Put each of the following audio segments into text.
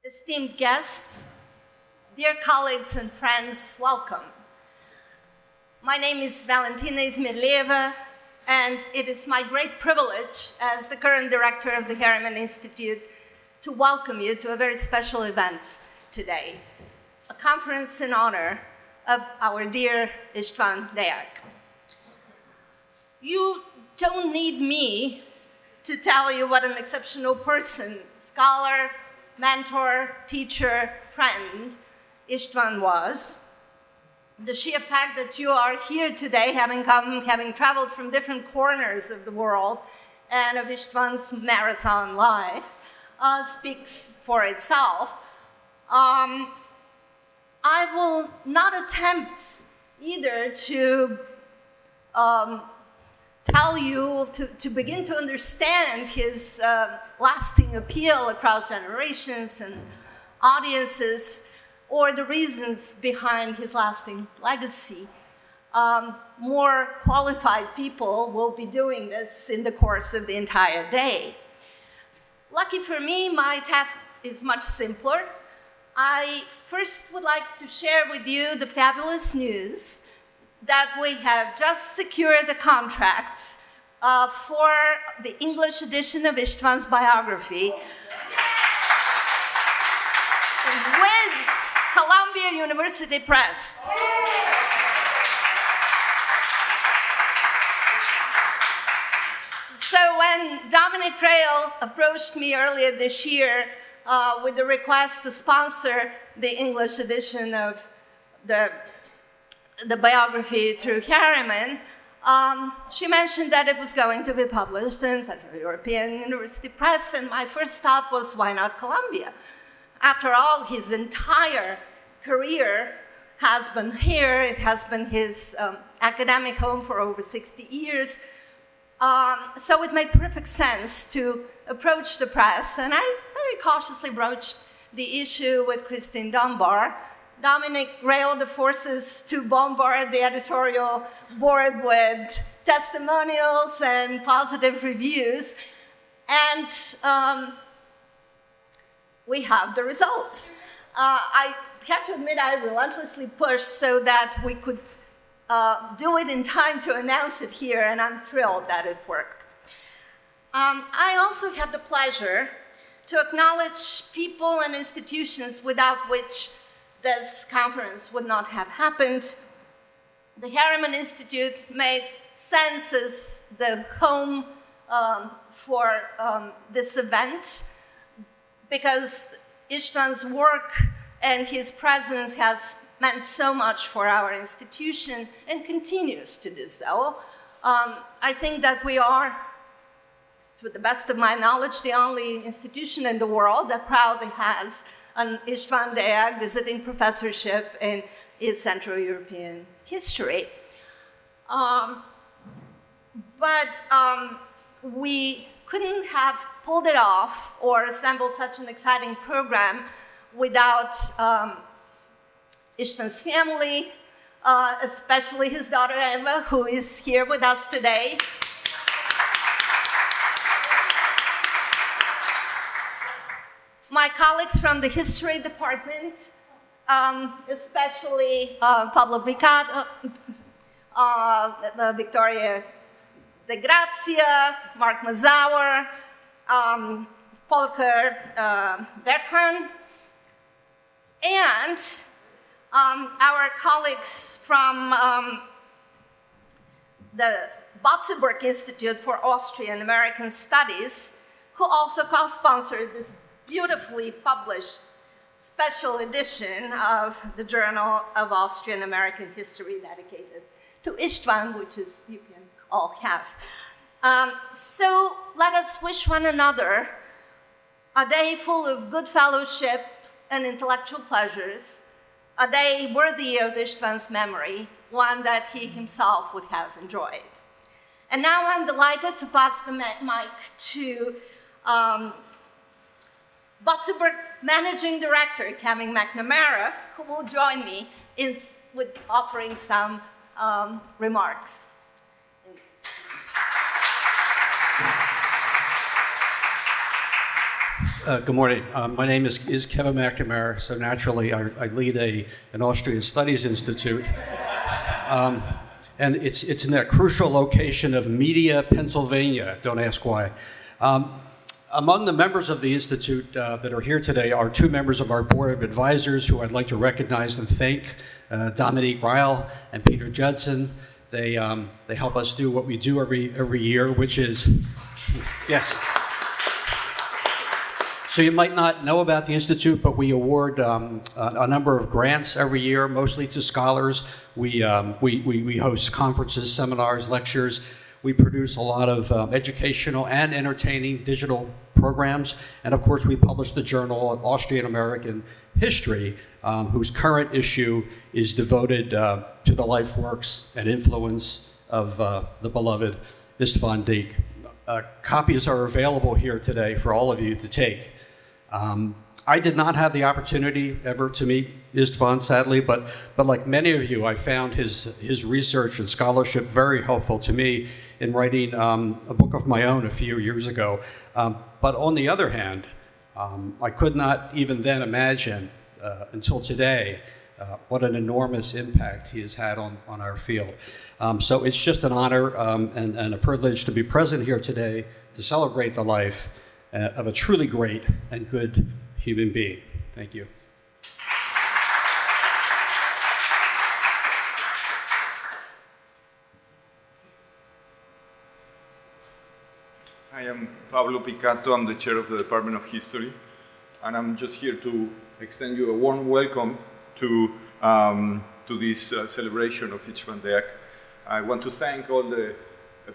Esteemed guests, dear colleagues and friends, welcome. My name is Valentina Izmirlieva, and it is my great privilege as the current director of the Harriman Institute to welcome you to a very special event today, a conference in honor of our dear István Deák. You don't need me to tell you what an exceptional person, scholar, mentor, teacher, friend István was. The sheer fact that you are here today, having traveled from different corners of the world and of István's marathon life, speaks for itself. I will not attempt either to tell you, to begin to understand his lasting appeal across generations and audiences, or the reasons behind his lasting legacy. More qualified people will be doing this in the course of the entire day. Lucky for me, my task is much simpler. I first would like to share with you the fabulous news that we have just secured a contract for the English edition of István's biography with Columbia University Press. So when Dominic Rail approached me earlier this year with the request to sponsor the English edition of the biography through Harriman, she mentioned that it was going to be published in Central European University Press, and my first thought was, why not Columbia? After all, his entire career has been here. It has been his academic home for over 60 years. So it made perfect sense to approach the press, and I very cautiously broached the issue with Christine Dunbar. Dominic railed the forces to bombard the editorial board with testimonials and positive reviews, and we have the results. I have to admit I relentlessly pushed so that we could do it in time to announce it here, and I'm thrilled that it worked. I also have the pleasure to acknowledge people and institutions without which this conference would not have happened. The Harriman Institute made census the home for this event because István's work and his presence has meant so much for our institution and continues to do so. I think that we are, to the best of my knowledge, the only institution in the world that proudly has an István Deák visiting professorship in East Central European history. But we couldn't have pulled it off or assembled such an exciting program without István's family, especially his daughter Eva, who is here with us today. My colleagues from the history department, especially Pablo Vicato, Victoria de Grazia, Mark Mazauer, Volker Berghan, and our colleagues from the Botstiber Institute for Austrian-American Studies, who also co-sponsored this beautifully published special edition of the Journal of Austrian-American History dedicated to István, which is you can all have. So let us wish one another a day full of good fellowship and intellectual pleasures, a day worthy of István's memory, one that he himself would have enjoyed. And now I'm delighted to pass the mic to Botstiber Managing Director Kevin McNamara, who will join me with offering some remarks. Good morning. My name is Kevin McNamara, so naturally I lead an Austrian Studies Institute. And it's in that crucial location of Media, Pennsylvania. Don't ask why. Among the members of the Institute that are here today are two members of our Board of Advisors who I'd like to recognize and thank, Dominique Ryle and Peter Judson. They help us do what we do every year, which is, yes. So you might not know about the Institute, but we award a number of grants every year, mostly to scholars. We host conferences, seminars, lectures. We produce a lot of educational and entertaining digital programs. And of course, we publish the journal Austrian-American History, whose current issue is devoted to the life works and influence of the beloved István Deák. Copies are available here today for all of you to take. I did not have the opportunity ever to meet István, sadly, but like many of you, I found his research and scholarship very helpful to me in writing a book of my own a few years ago. But on the other hand, I could not even then imagine until today what an enormous impact he has had on our field. So it's just an honor and a privilege to be present here today to celebrate the life of a truly great and good human being. Thank you. I am Pablo Picato. I'm the chair of the Department of History, and I'm just here to extend you a warm welcome to this celebration of István Deák. I want to thank all the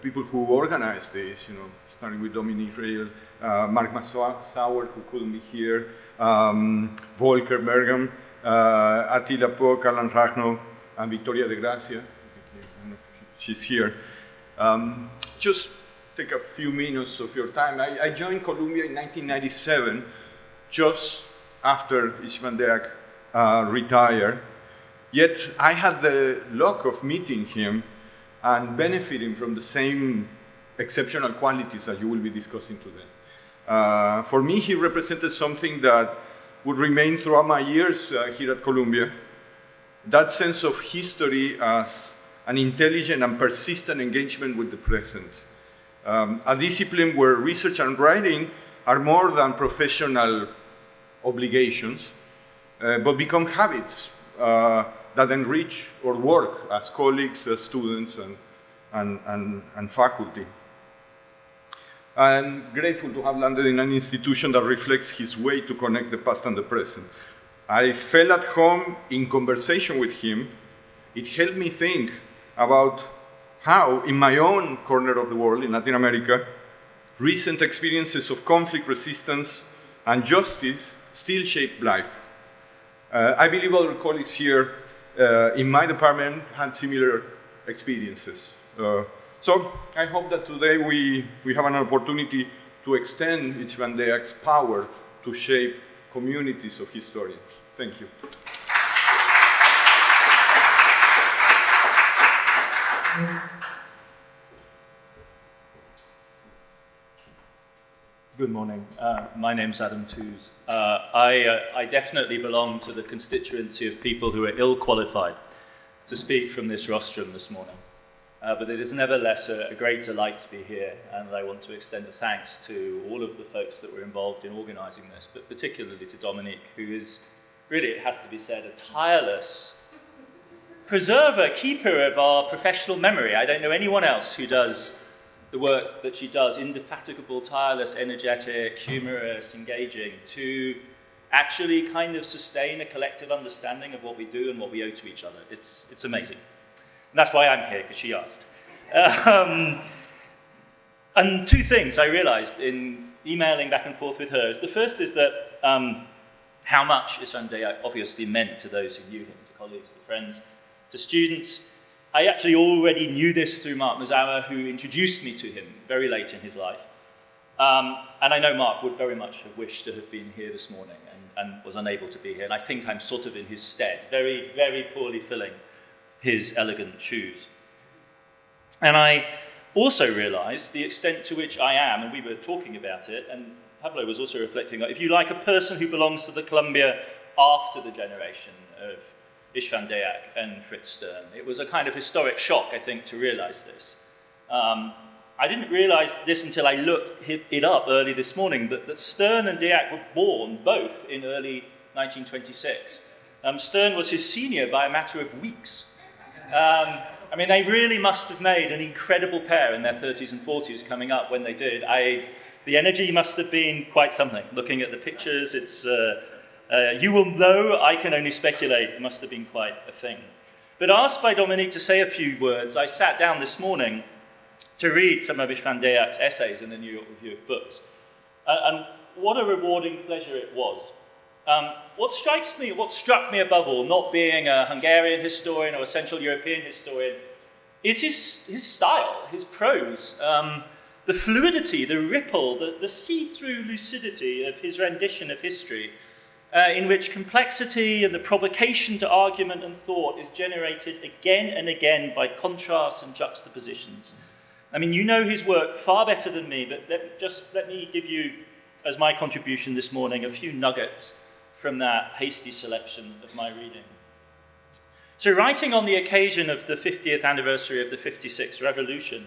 people who organized this, starting with Dominique Ryle, Mark Massauer, who couldn't be here, Volker Bergam, Attila Pock, Alan Ragnov, and Victoria de Gracia. I don't know if she's here. Just take a few minutes of your time. I joined Columbia in 1997, just after István Deák retired. Yet I had the luck of meeting him and benefiting from the same exceptional qualities that you will be discussing today. For me, he represented something that would remain throughout my years here at Columbia, that sense of history as an intelligent and persistent engagement with the present. A discipline where research and writing are more than professional obligations, but become habits that enrich our work as colleagues, as students, and faculty. I'm grateful to have landed in an institution that reflects his way to connect the past and the present. I felt at home in conversation with him. It helped me think about how, in my own corner of the world, in Latin America, recent experiences of conflict, resistance, and justice still shape life. I believe other colleagues here in my department had similar experiences. So I hope that today we have an opportunity to extend István Deák's power to shape communities of historians. Thank you. Good morning. My name's Adam Toos. I definitely belong to the constituency of people who are ill-qualified to speak from this rostrum this morning. But it is nevertheless a great delight to be here, and I want to extend a thanks to all of the folks that were involved in organising this, but particularly to Dominique, who is really, it has to be said, a tireless preserver, keeper of our professional memory. I don't know anyone else who does the work that she does, indefatigable, tireless, energetic, humorous, engaging, to actually kind of sustain a collective understanding of what we do and what we owe to each other. It's amazing. And that's why I'm here, because she asked. And two things I realized in emailing back and forth with her is the first is that how much István Deák obviously meant to those who knew him, to colleagues, to friends, to students. I actually already knew this through Mark Massauer, who introduced me to him very late in his life. And I know Mark would very much have wished to have been here this morning and was unable to be here. And I think I'm sort of in his stead, very, very poorly filling his elegant shoes. And I also realized the extent to which I am, and we were talking about it, and Pablo was also reflecting on, if you like, a person who belongs to the Columbia after the generation of István Deák and Fritz Stern. It was a kind of historic shock, I think, to realize this. I didn't realize this until I looked it up early this morning, that Stern and Deák were born both in early 1926. Stern was his senior by a matter of weeks. I mean, they really must have made an incredible pair in their 30s and 40s coming up when they did. The energy must have been quite something. Looking at the pictures, it's, you will know, I can only speculate, it must have been quite a thing. But asked by Dominique to say a few words, I sat down this morning to read some of István Deák's essays in the New York Review of Books. And what a rewarding pleasure it was. What struck me above all, not being a Hungarian historian or a Central European historian, is his style, his prose. The fluidity, the ripple, the see-through lucidity of his rendition of history, in which complexity and the provocation to argument and thought is generated again and again by contrasts and juxtapositions. I mean, you know his work far better than me, but let me give you, as my contribution this morning, a few nuggets from that hasty selection of my reading. So, writing on the occasion of the 50th anniversary of the 56 Revolution,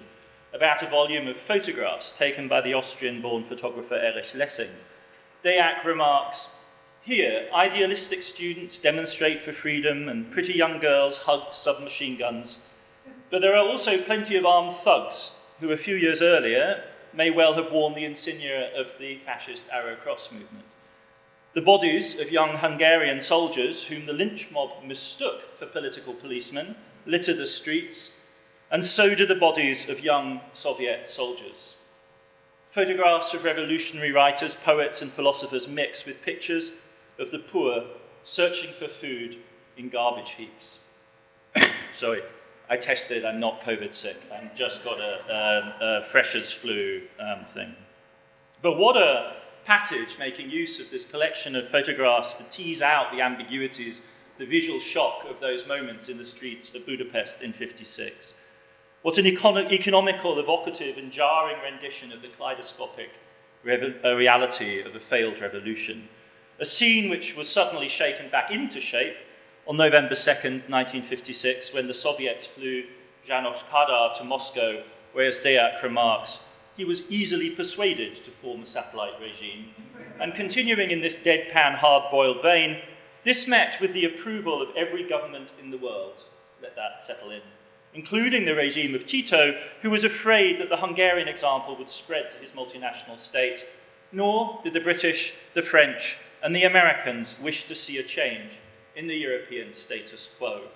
about a volume of photographs taken by the Austrian-born photographer Erich Lessing, Deák remarks, "Here, idealistic students demonstrate for freedom and pretty young girls hug submachine guns, but there are also plenty of armed thugs who a few years earlier may well have worn the insignia of the fascist Arrow Cross movement. The bodies of young Hungarian soldiers whom the lynch mob mistook for political policemen litter the streets, and so do the bodies of young Soviet soldiers. Photographs of revolutionary writers, poets, and philosophers mix with pictures of the poor searching for food in garbage heaps." Sorry, I tested, I'm not COVID sick. I've just got a freshers flu thing. But what a passage making use of this collection of photographs to tease out the ambiguities, the visual shock of those moments in the streets of Budapest in '56. What an economical, evocative, and jarring rendition of the kaleidoscopic reality of a failed revolution. A scene which was suddenly shaken back into shape on November 2nd, 1956, when the Soviets flew János Kádár to Moscow, where, as Deák remarks, he was easily persuaded to form a satellite regime. And continuing in this deadpan, hard-boiled vein, this met with the approval of every government in the world. Let that settle in. Including the regime of Tito, who was afraid that the Hungarian example would spread to his multinational state, nor did the British, the French, and the Americans wish to see a change in the European status quo.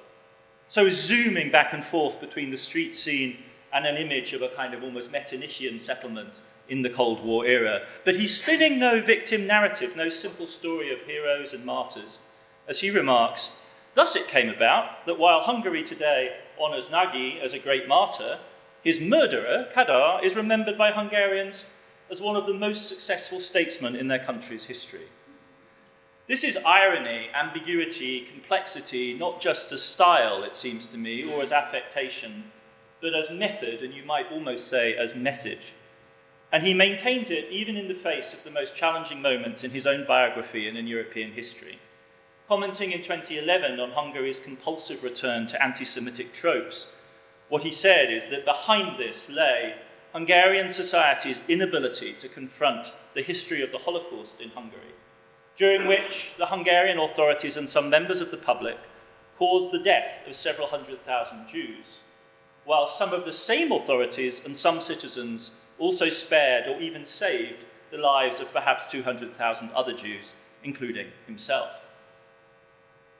So zooming back and forth between the street scene and an image of a kind of almost Metternician settlement in the Cold War era. But he's spinning no victim narrative, no simple story of heroes and martyrs. As he remarks, thus it came about that while Hungary today honours Nagy as a great martyr, his murderer, Kádár, is remembered by Hungarians as one of the most successful statesmen in their country's history. This is irony, ambiguity, complexity, not just as style, it seems to me, or as affectation, but as method, and you might almost say as message. And he maintains it even in the face of the most challenging moments in his own biography and in European history. Commenting in 2011 on Hungary's compulsive return to anti-Semitic tropes, what he said is that behind this lay Hungarian society's inability to confront the history of the Holocaust in Hungary, during which the Hungarian authorities and some members of the public caused the death of several 100,000 Jews, while some of the same authorities and some citizens also spared or even saved the lives of perhaps 200,000 other Jews, including himself.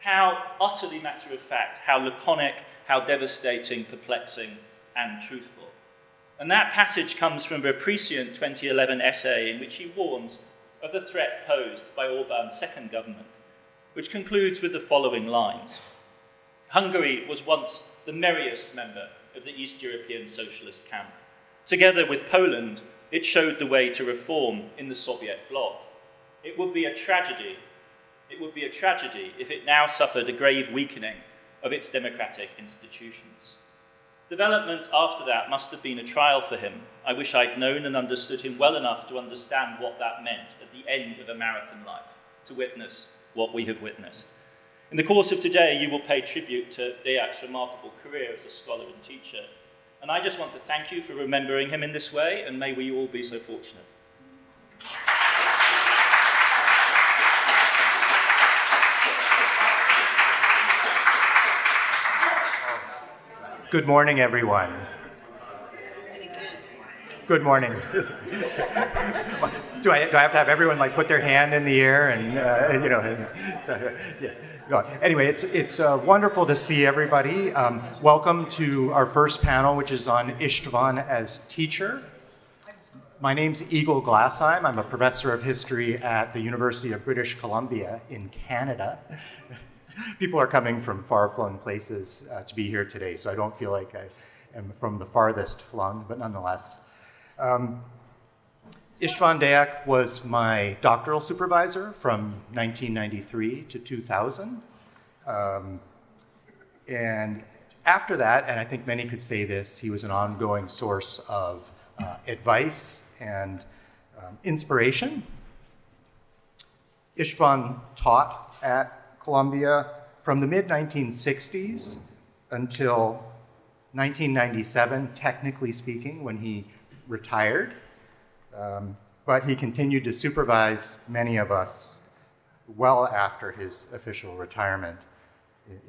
How utterly matter-of-fact, how laconic, how devastating, perplexing, and truthful. And that passage comes from a prescient 2011 essay in which he warns of the threat posed by Orbán's second government, which concludes with the following lines. Hungary was once the merriest member of the East European socialist camp. Together with Poland, it showed the way to reform in the Soviet bloc. It would be a tragedy if it now suffered a grave weakening of its democratic institutions. Development after that must have been a trial for him. I wish I'd known and understood him well enough to understand what that meant at the end of a marathon life, to witness what we have witnessed. In the course of today, you will pay tribute to Deak's remarkable career as a scholar and teacher. And I just want to thank you for remembering him in this way, and may we all be so fortunate. Good morning, everyone. Good morning. Do I have to have everyone like put their hand in the air and yeah. No. Anyway, it's wonderful to see everybody. Welcome to our first panel, which is on István as teacher. My name's Eagle Glassheim. I'm a professor of history at the University of British Columbia in Canada. People are coming from far-flung places to be here today, so I don't feel like I am from the farthest flung, but nonetheless. István Deák was my doctoral supervisor from 1993 to 2000. And after that, and I think many could say this, he was an ongoing source of advice and inspiration. István taught at Columbia from the mid-1960s until 1997, technically speaking, when he retired. But he continued to supervise many of us well after his official retirement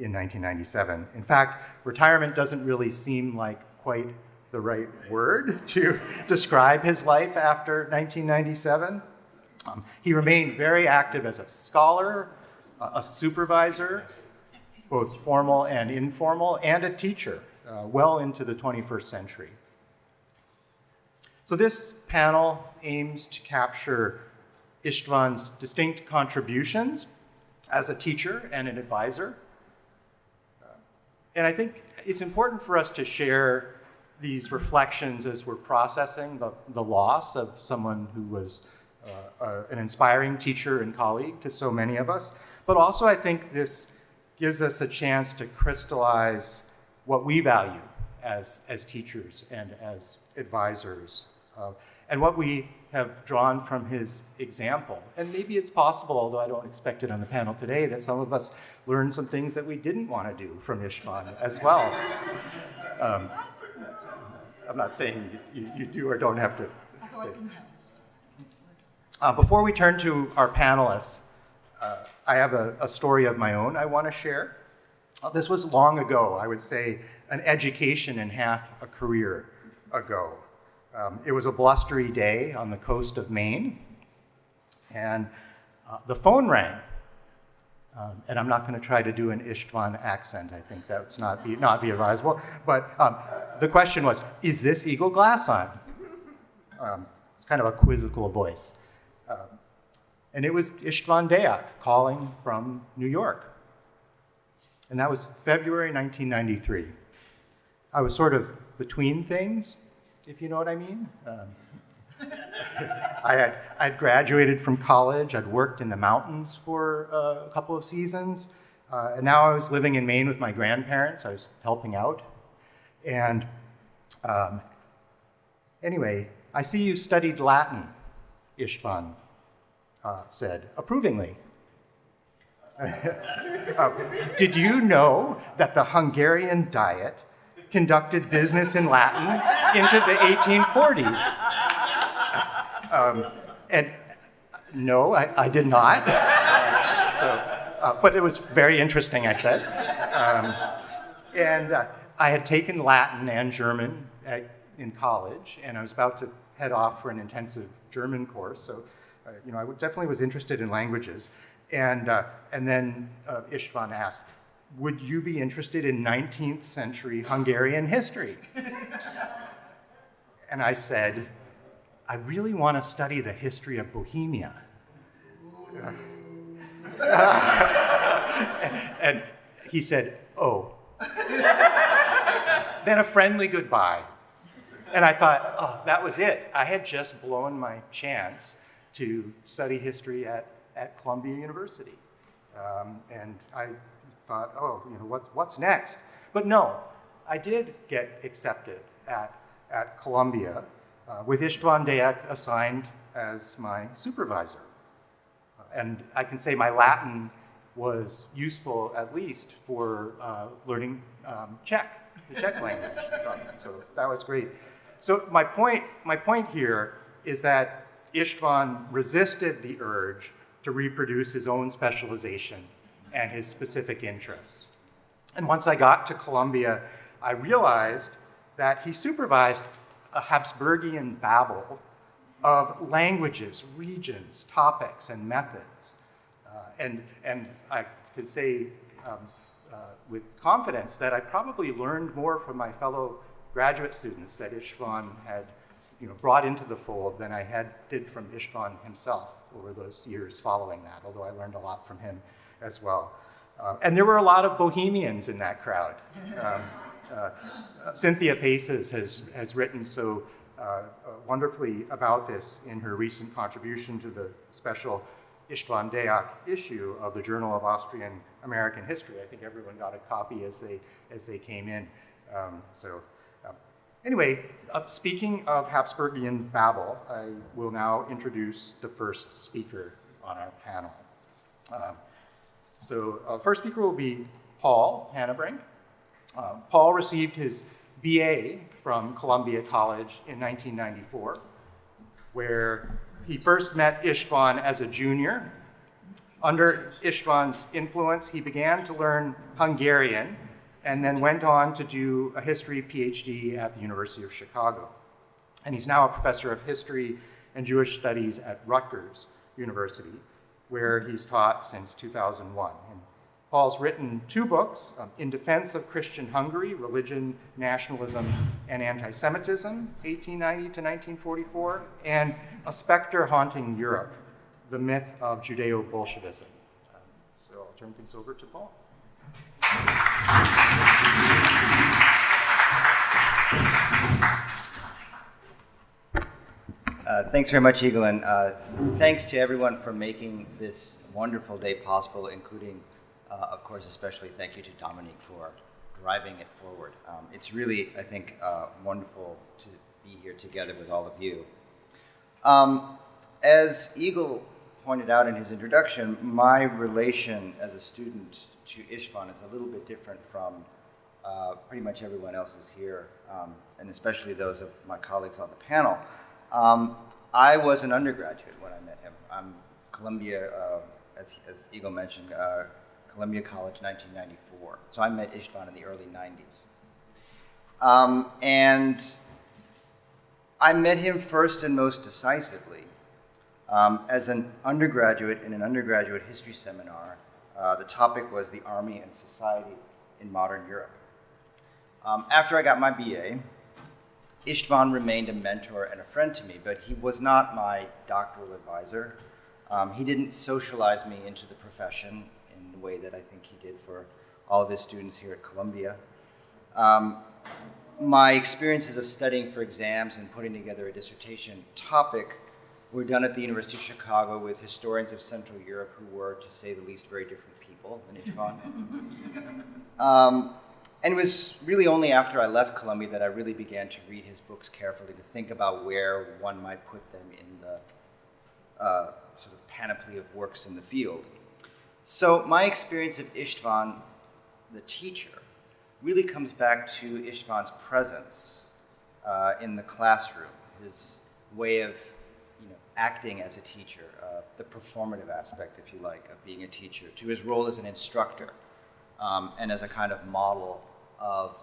in 1997. In fact, retirement doesn't really seem like quite the right word to describe his life after 1997. He remained very active as a scholar, a supervisor, both formal and informal, and a teacher well into the 21st century. So this panel aims to capture István's distinct contributions as a teacher and an advisor. And I think it's important for us to share these reflections as we're processing the loss of someone who was an inspiring teacher and colleague to so many of us. But also I think this gives us a chance to crystallize what we value as teachers and as advisors, and what we have drawn from his example. And maybe it's possible, although I don't expect it on the panel today, that some of us learned some things that we didn't want to do from István as well. I'm not saying you do or don't have to. Before we turn to our panelists, I have a story of my own I want to share. This was long ago, I would say an education and half a career ago. It was a blustery day on the coast of Maine, and the phone rang. And I'm not going to try to do an István accent. I think that's not be advisable. But the question was, is this Eagle Glassheim? It's kind of a quizzical voice. And it was István Deák calling from New York. And that was February 1993. I was sort of between things, if you know what I mean. I'd graduated from college. I'd worked in the mountains for a couple of seasons. And now I was living in Maine with my grandparents. I was helping out. And anyway, I see you studied Latin, István said approvingly. Did you know that the Hungarian Diet conducted business in Latin into the 1840s? And no, I did not. But it was very interesting, I said. And I had taken Latin and German in college, and I was about to head off for an intensive German course. So, I definitely was interested in languages. And then István asked, would you be interested in 19th century Hungarian history? And I said, I really want to study the history of Bohemia. And he said, oh. Then a friendly goodbye. And I thought, oh, that was it. I had just blown my chance to study history at Columbia University. And I thought, oh, what's next? But no, I did get accepted at Columbia with István Deák assigned as my supervisor. And I can say my Latin was useful at least for learning Czech, the Czech language. So that was great. So my point here is that István resisted the urge to reproduce his own specialization and his specific interests. And once I got to Columbia, I realized that he supervised a Habsburgian babel of languages, regions, topics, and methods. And I could say with confidence that I probably learned more from my fellow graduate students that István had brought into the fold than I did from István himself over those years following that, although I learned a lot from him as well. And there were a lot of bohemians in that crowd. Cynthia Paces has written so wonderfully about this in her recent contribution to the special István Deák issue of the Journal of Austrian-American History. I think everyone got a copy as they came in. Anyway, speaking of Habsburgian babel, I will now introduce the first speaker on our panel. The first speaker will be Paul Hannebrink. Paul received his BA from Columbia College in 1994, where he first met István as a junior. Under István's influence, he began to learn Hungarian and then went on to do a history PhD at the University of Chicago. And he's now a professor of history and Jewish studies at Rutgers University, where he's taught since 2001. And Paul's written 2 books, In Defense of Christian Hungary, Religion, Nationalism, and Anti-Semitism, 1890 to 1944, and A Specter Haunting Europe, The Myth of Judeo-Bolshevism. So I'll turn things over to Paul. Thanks very much, Eagle, and thanks to everyone for making this wonderful day possible, including, of course, especially thank you to Dominique for driving it forward. It's really, I think, wonderful to be here together with all of you. As Eagle pointed out in his introduction, my relation as a student to István is a little bit different from pretty much everyone else's here, and especially those of my colleagues on the panel. I was an undergraduate when I met him. I'm Columbia, as Eagle mentioned, Columbia College, 1994. So I met István in the early 90s. And I met him first and most decisively as an undergraduate in an undergraduate history seminar. The topic was the Army and Society in Modern Europe. After I got my BA, István remained a mentor and a friend to me, but he was not my doctoral advisor. He didn't socialize me into the profession in the way that I think he did for all of his students here at Columbia. My experiences of studying for exams and putting together a dissertation topic were done at the University of Chicago with historians of Central Europe who were, to say the least, very different people than István. And it was really only after I left Columbia that I really began to read his books carefully, to think about where one might put them in the sort of panoply of works in the field. So my experience of István, the teacher, really comes back to István's presence in the classroom, his way of acting as a teacher, the performative aspect, if you like, of being a teacher, to his role as an instructor, and as a kind of model of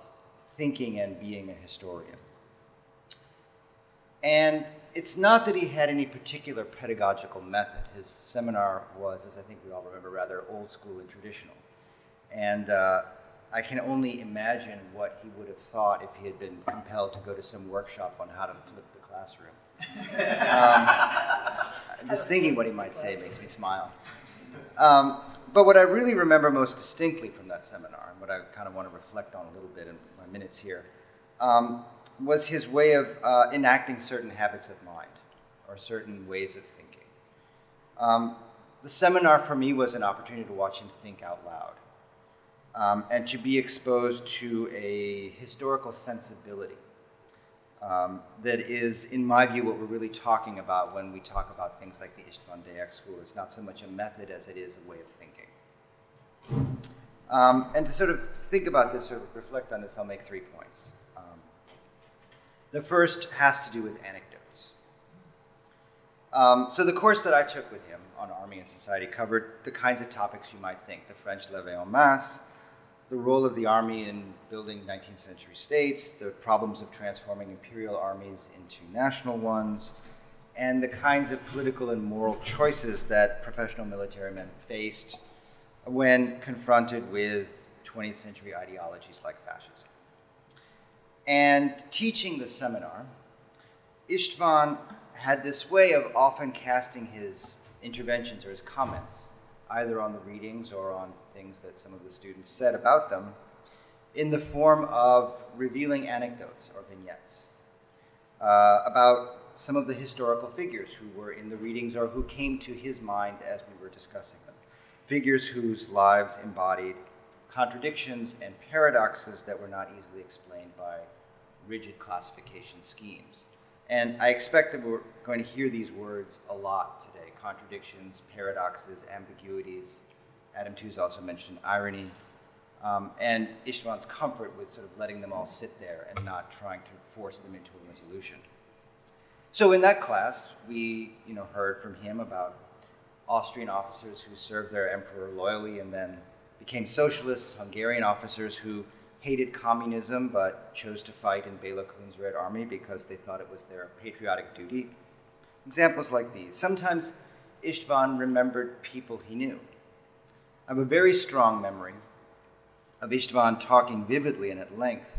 thinking and being a historian. And it's not that he had any particular pedagogical method. His seminar was, as I think we all remember, rather old school and traditional. And I can only imagine what he would have thought if he had been compelled to go to some workshop on how to flip the classroom. Just thinking what he might say makes me smile. But what I really remember most distinctly from that seminar, and what I kind of want to reflect on a little bit in my minutes here, was his way of enacting certain habits of mind, or certain ways of thinking. The seminar for me was an opportunity to watch him think out loud. and to be exposed to a historical sensibility that is, in my view, what we're really talking about when we talk about things like the István Deák School. It's not so much a method as it is a way of thinking. And to sort of think about this, or reflect on this, I'll make 3 points. The first has to do with anecdotes. So the course that I took with him on Army and Society covered the kinds of topics you might think: the French levée en masse, the role of the army in building 19th century states, the problems of transforming imperial armies into national ones, and the kinds of political and moral choices that professional military men faced when confronted with 20th century ideologies like fascism. And teaching the seminar, István had this way of often casting his interventions or his comments, either on the readings or on things that some of the students said about them, in the form of revealing anecdotes or vignettes about some of the historical figures who were in the readings or who came to his mind as we were discussing them. Figures whose lives embodied contradictions and paradoxes that were not easily explained by rigid classification schemes. And I expect that we're going to hear these words a lot today: contradictions, paradoxes, ambiguities. Adam Tooze also mentioned irony, and István's comfort with sort of letting them all sit there and not trying to force them into a resolution. So in that class, we heard from him about Austrian officers who served their emperor loyally and then became socialists, Hungarian officers who hated communism but chose to fight in Béla Kun's Red Army because they thought it was their patriotic duty. Examples like these. Sometimes István remembered people he knew. I have a very strong memory of István talking vividly and at length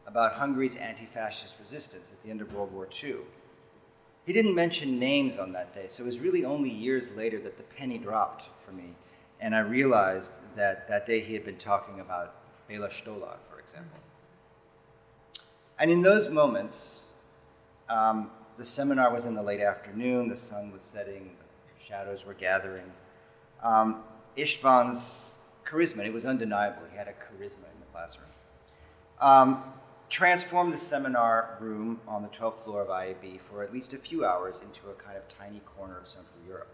about Hungary's anti-fascist resistance at the end of World War II. He didn't mention names on that day, so it was really only years later that the penny dropped for me, and I realized that that day he had been talking about Béla Stolar, for example. And in those moments, the seminar was in the late afternoon, the sun was setting, the shadows were gathering. István's charisma, it was undeniable, he had a charisma in the classroom, transformed the seminar room on the 12th floor of IAB for at least a few hours into a kind of tiny corner of Central Europe.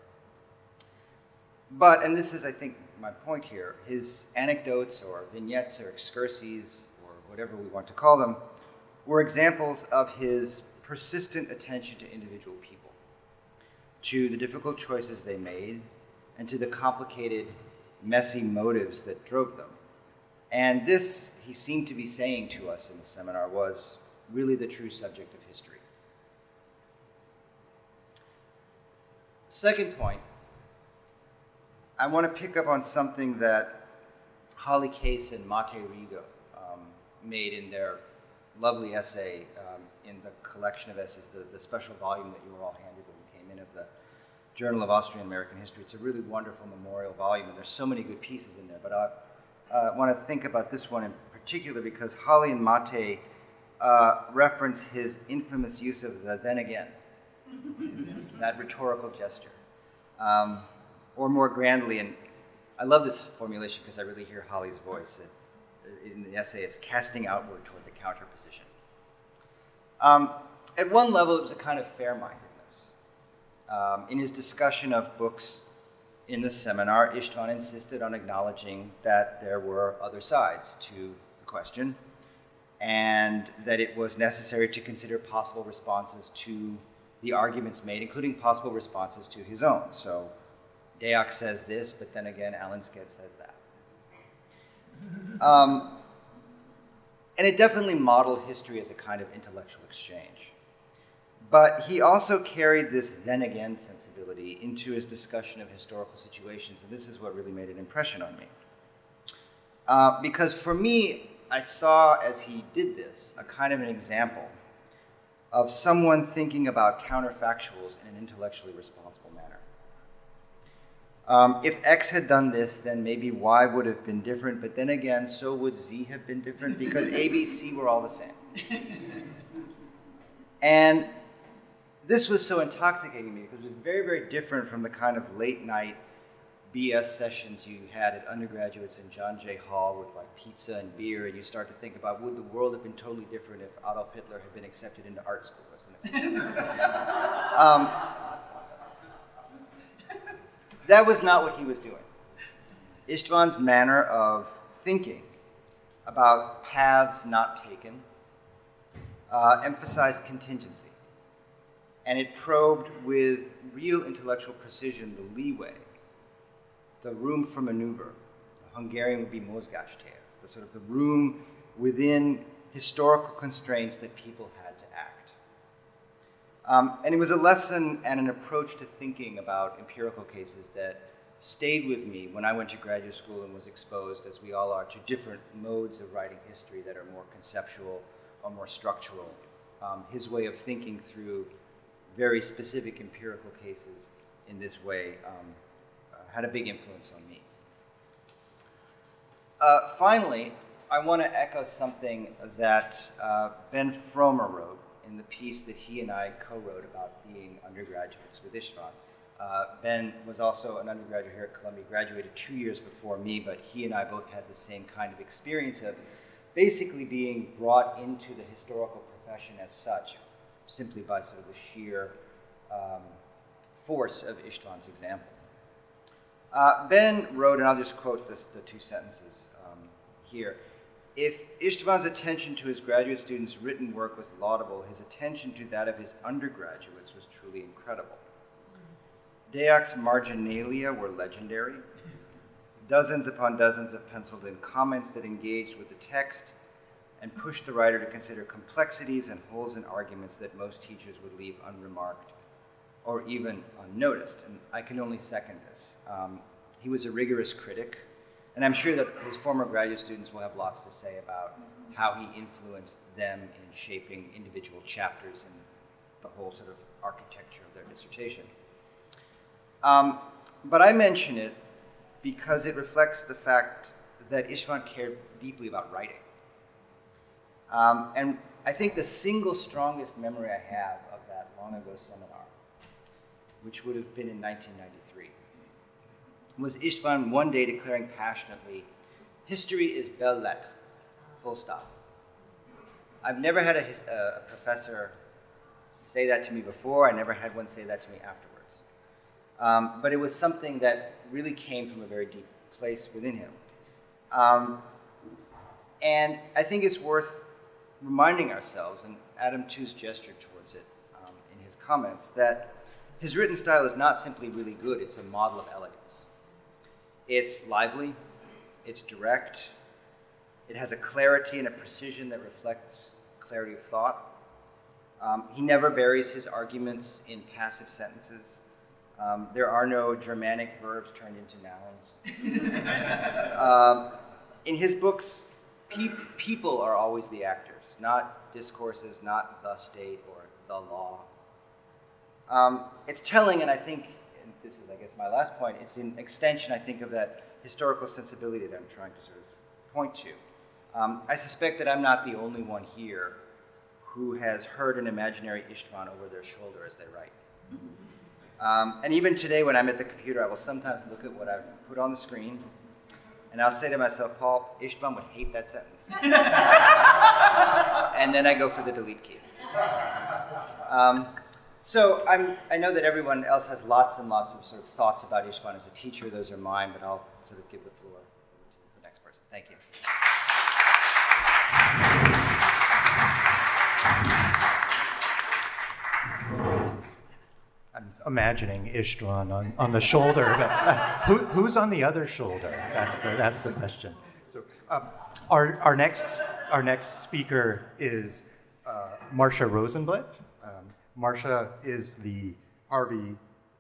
But, and this is, I think, my point here, his anecdotes or vignettes or excursies, or whatever we want to call them, were examples of his persistent attention to individual people, to the difficult choices they made, and to the complicated, messy motives that drove them. And this, he seemed to be saying to us in the seminar, was really the true subject of history. Second point, I want to pick up on something that Holly Case and Mate Rigo made in their lovely essay in the collection of essays, the special volume that you were all handed when you came in of the Journal of Austrian-American History. It's a really wonderful memorial volume, and there's so many good pieces in there, but I want to think about this one in particular because Holly and Mate reference his infamous use of the "then again," that rhetorical gesture. Or more grandly, and I love this formulation because I really hear Holly's voice. In the essay, it's casting outward toward the counter position. At one level, it was a kind of fair-mindedness. In his discussion of books in the seminar, István insisted on acknowledging that there were other sides to the question and that it was necessary to consider possible responses to the arguments made, including possible responses to his own. So Deák says this, but then again, Alan Sked says that. And it definitely modeled history as a kind of intellectual exchange. But he also carried this then again sensibility into his discussion of historical situations, and this is what really made an impression on me. Because for me, I saw as he did this a kind of an example of someone thinking about counterfactuals in an intellectually responsible manner. If X had done this, then maybe Y would have been different, but then again, so would Z have been different because A, B, C were all the same. And this was so intoxicating me because it was very, very different from the kind of late night BS sessions you had at undergraduates in John Jay Hall with like pizza and beer, and you start to think about, would the world have been totally different if Adolf Hitler had been accepted into art school or something? That was not what he was doing. István's manner of thinking about paths not taken emphasized contingency. And it probed with real intellectual precision the leeway, the room for maneuver. The Hungarian would be mozgástér, the sort of the room within historical constraints that people had to act. And it was a lesson and an approach to thinking about empirical cases that stayed with me when I went to graduate school and was exposed, as we all are, to different modes of writing history that are more conceptual or more structural. His way of thinking through very specific empirical cases in this way had a big influence on me. Finally, I want to echo something that Ben Frommer wrote in the piece that he and I co-wrote about being undergraduates with István. Ben was also an undergraduate here at Columbia, graduated 2 years before me, but he and I both had the same kind of experience of basically being brought into the historical profession as such, simply by sort of the sheer force of István's example. Ben wrote, and I'll just quote the two sentences here, if István's attention to his graduate students' written work was laudable, his attention to that of his undergraduates was truly incredible. Deák's marginalia were legendary. Dozens upon dozens of penciled-in comments that engaged with the text and pushed the writer to consider complexities and holes in arguments that most teachers would leave unremarked or even unnoticed, and I can only second this. He was a rigorous critic, and I'm sure that his former graduate students will have lots to say about how he influenced them in shaping individual chapters and the whole sort of architecture of their dissertation. But I mention it because it reflects the fact that István cared deeply about writing. And I think the single strongest memory I have of that long ago seminar, which would have been in 1993, was István one day declaring passionately, history is belles lettres, full stop. I've never had a professor say that to me before. I never had one say that to me afterwards. But it was something that really came from a very deep place within him. And I think it's worth reminding ourselves, and Adam too's gestured towards it in his comments, that his written style is not simply really good, it's a model of elegance. It's lively, it's direct, it has a clarity and a precision that reflects clarity of thought. He never buries his arguments in passive sentences. There are no Germanic verbs turned into nouns. In his books, people are always the actors, not discourses, not the state or the law. It's telling, and I think, and this is, I guess, my last point, it's an extension, I think, of that historical sensibility that I'm trying to sort of point to. I suspect that I'm not the only one here who has heard an imaginary István over their shoulder as they write. And even today, when I'm at the computer, I will sometimes look at what I've put on the screen, and I'll say to myself, Paul, István would hate that sentence. And then I go for the delete key. So I know that everyone else has lots and lots of sort of thoughts about István as a teacher. Those are mine, but I'll sort of give the floor to the next person. Thank you. I'm imagining István on the shoulder. But, who's on the other shoulder? That's the question. So our next speaker is Marcia Rosenblatt. Marcia is the Harvey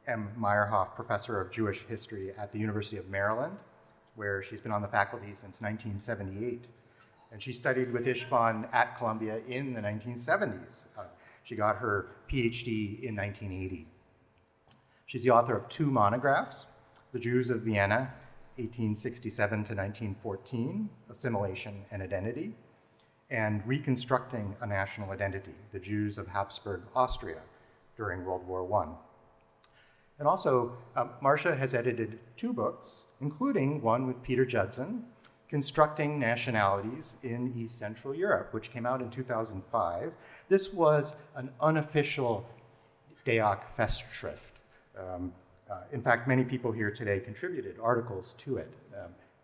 M. Meyerhoff Professor of Jewish History at the University of Maryland, where she's been on the faculty since 1978. And she studied with István at Columbia in the 1970s. She got her PhD in 1980. She's the author of 2 monographs, The Jews of Vienna, 1867 to 1914, Assimilation and Identity, and Reconstructing a National Identity, The Jews of Habsburg Austria during World War I. And also, Marcia has edited 2 books, including one with Peter Judson, Constructing Nationalities in East Central Europe, which came out in 2005. This was an unofficial Deák Festschrift. In fact, many people here today contributed articles to it,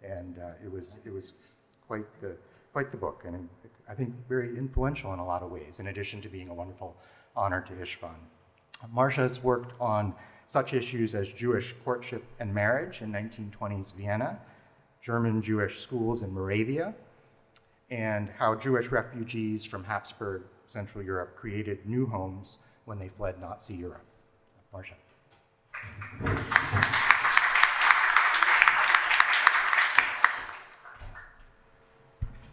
and it was quite the book, and I think very influential in a lot of ways, in addition to being a wonderful honor to István. Marcia has worked on such issues as Jewish courtship and marriage in 1920s Vienna, German Jewish schools in Moravia, and how Jewish refugees from Habsburg Central Europe created new homes when they fled Nazi Europe. Marcia.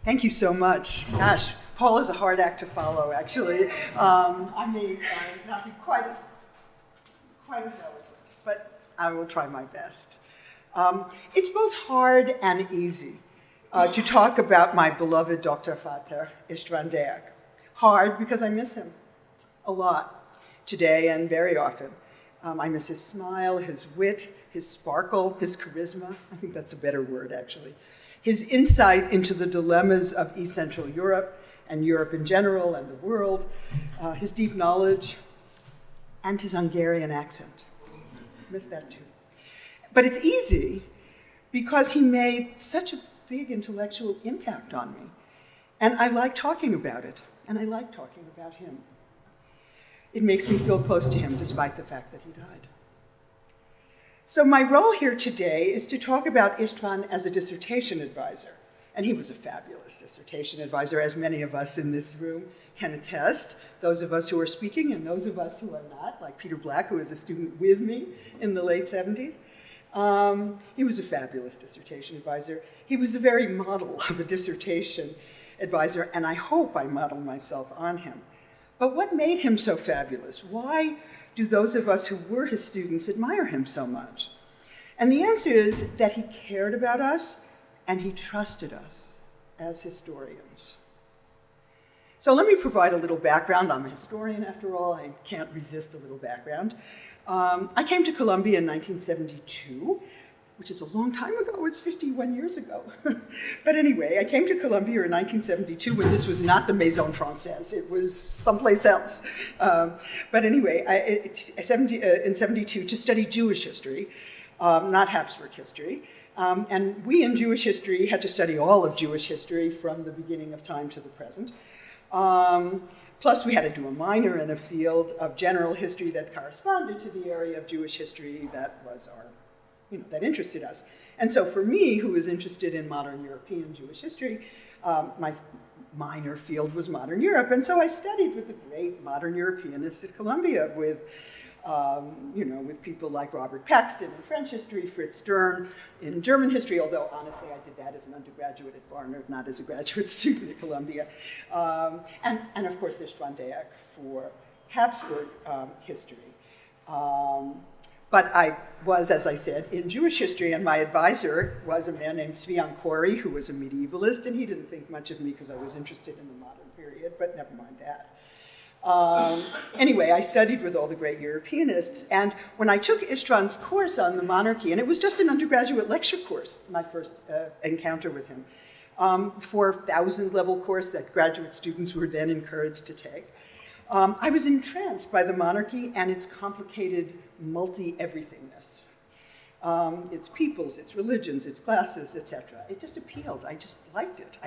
Thank you so much. Gosh, Paul is a hard act to follow, actually. I may not be quite as eloquent, but I will try my best. It's both hard and easy to talk about my beloved Dr. Vater, István Deák. Hard because I miss him a lot, today and very often. I miss his smile, his wit, his sparkle, his charisma. I think that's a better word, actually. His insight into the dilemmas of East Central Europe and Europe in general and the world, his deep knowledge, and his Hungarian accent. Miss that too. But it's easy because he made such a big intellectual impact on me. And I like talking about it, and I like talking about him. It makes me feel close to him despite the fact that he died. So my role here today is to talk about István as a dissertation advisor. And he was a fabulous dissertation advisor, as many of us in this room can attest. Those of us who are speaking and those of us who are not, like Peter Black, who was a student with me in the late 70s. He was a fabulous dissertation advisor. He was the very model of a dissertation advisor, and I hope I modeled myself on him. But what made him so fabulous? Why do those of us who were his students admire him so much? And the answer is that he cared about us and he trusted us as historians. So let me provide a little background. I'm a historian, after all. I can't resist a little background. I came to Columbia in 1972, which is a long time ago. It's 51 years ago. But anyway, I came to Columbia in 1972 when this was not the Maison Française. It was someplace else. But anyway, in 72 to study Jewish history, not Habsburg history. And we in Jewish history had to study all of Jewish history from the beginning of time to the present. Plus, we had to do a minor in a field of general history that corresponded to the area of Jewish history that was our, that interested us. And so for me, who was interested in modern European Jewish history, my minor field was modern Europe. And so I studied with the great modern Europeanists at Columbia with people like Robert Paxton in French history, Fritz Stern in German history, although honestly I did that as an undergraduate at Barnard, not as a graduate student at Columbia. And of course István Deák for Habsburg history. But I was, as I said, in Jewish history, and my advisor was a man named István Deák, who was a medievalist, and he didn't think much of me because I was interested in the modern period, but never mind that. Anyway, I studied with all the great Europeanists, and when I took István's course on the monarchy, and it was just an undergraduate lecture course, my first encounter with him, 4,000 level course that graduate students were then encouraged to take, I was entranced by the monarchy and its complicated multi-everythingness. Its peoples, its religions, its classes, etc. It just appealed. I just liked it.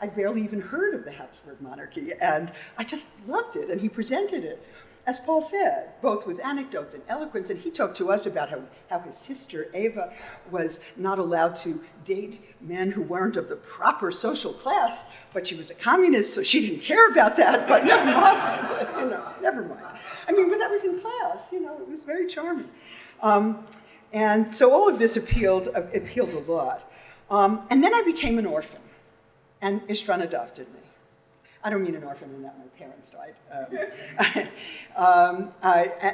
I barely even heard of the Habsburg monarchy, and I just loved it, and he presented it, as Paul said, both with anecdotes and eloquence, and he talked to us about how his sister, Eva, was not allowed to date men who weren't of the proper social class, but she was a communist, so she didn't care about that, but never mind, never mind. I mean, but that was in class, it was very charming. And so all of this appealed a lot. And then I became an orphan. And István adopted me. I don't mean an orphan in that my parents died.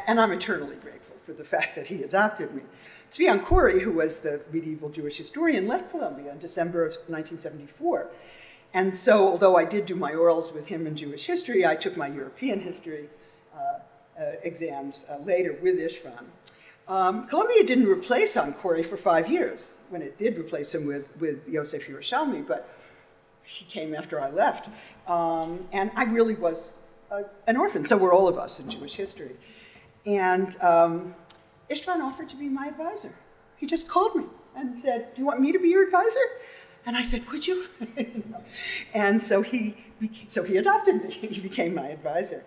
And I'm eternally grateful for the fact that he adopted me. István Deák, who was the medieval Jewish historian, left Columbia in December of 1974. And so, although I did do my orals with him in Jewish history, I took my European history exams later with István. Columbia didn't replace Encore for 5 years, when it did replace him with Yosef Yerushalmi, but he came after I left. And I really was an orphan, so were all of us in Jewish history. And István offered to be my advisor. He just called me and said, "Do you want me to be your advisor?" And I said, "Could you?" And so he adopted me. He became my advisor.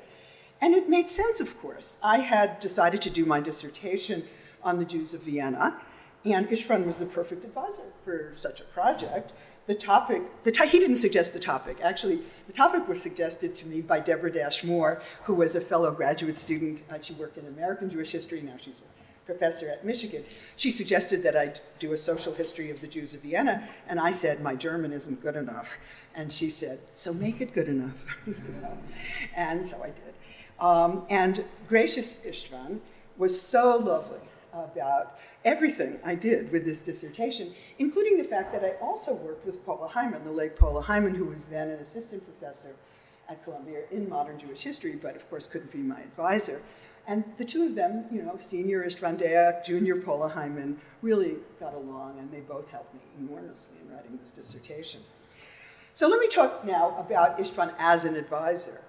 And it made sense, of course. I had decided to do my dissertation on the Jews of Vienna, and István was the perfect advisor for such a project. The topic, he didn't suggest the topic. Actually, the topic was suggested to me by Deborah Dash Moore, who was a fellow graduate student. She worked in American Jewish history. Now she's a professor at Michigan. She suggested that I do a social history of the Jews of Vienna, and I said, my German isn't good enough. And she said, so make it good enough. And so I did. And gracious István was so lovely about everything I did with this dissertation, including the fact that I also worked with Paula Hyman, the late Paula Hyman, who was then an assistant professor at Columbia in modern Jewish history, but of course couldn't be my advisor. And the two of them, you know, senior István Deák, junior Paula Hyman, really got along, and they both helped me enormously in writing this dissertation. So let me talk now about István as an advisor.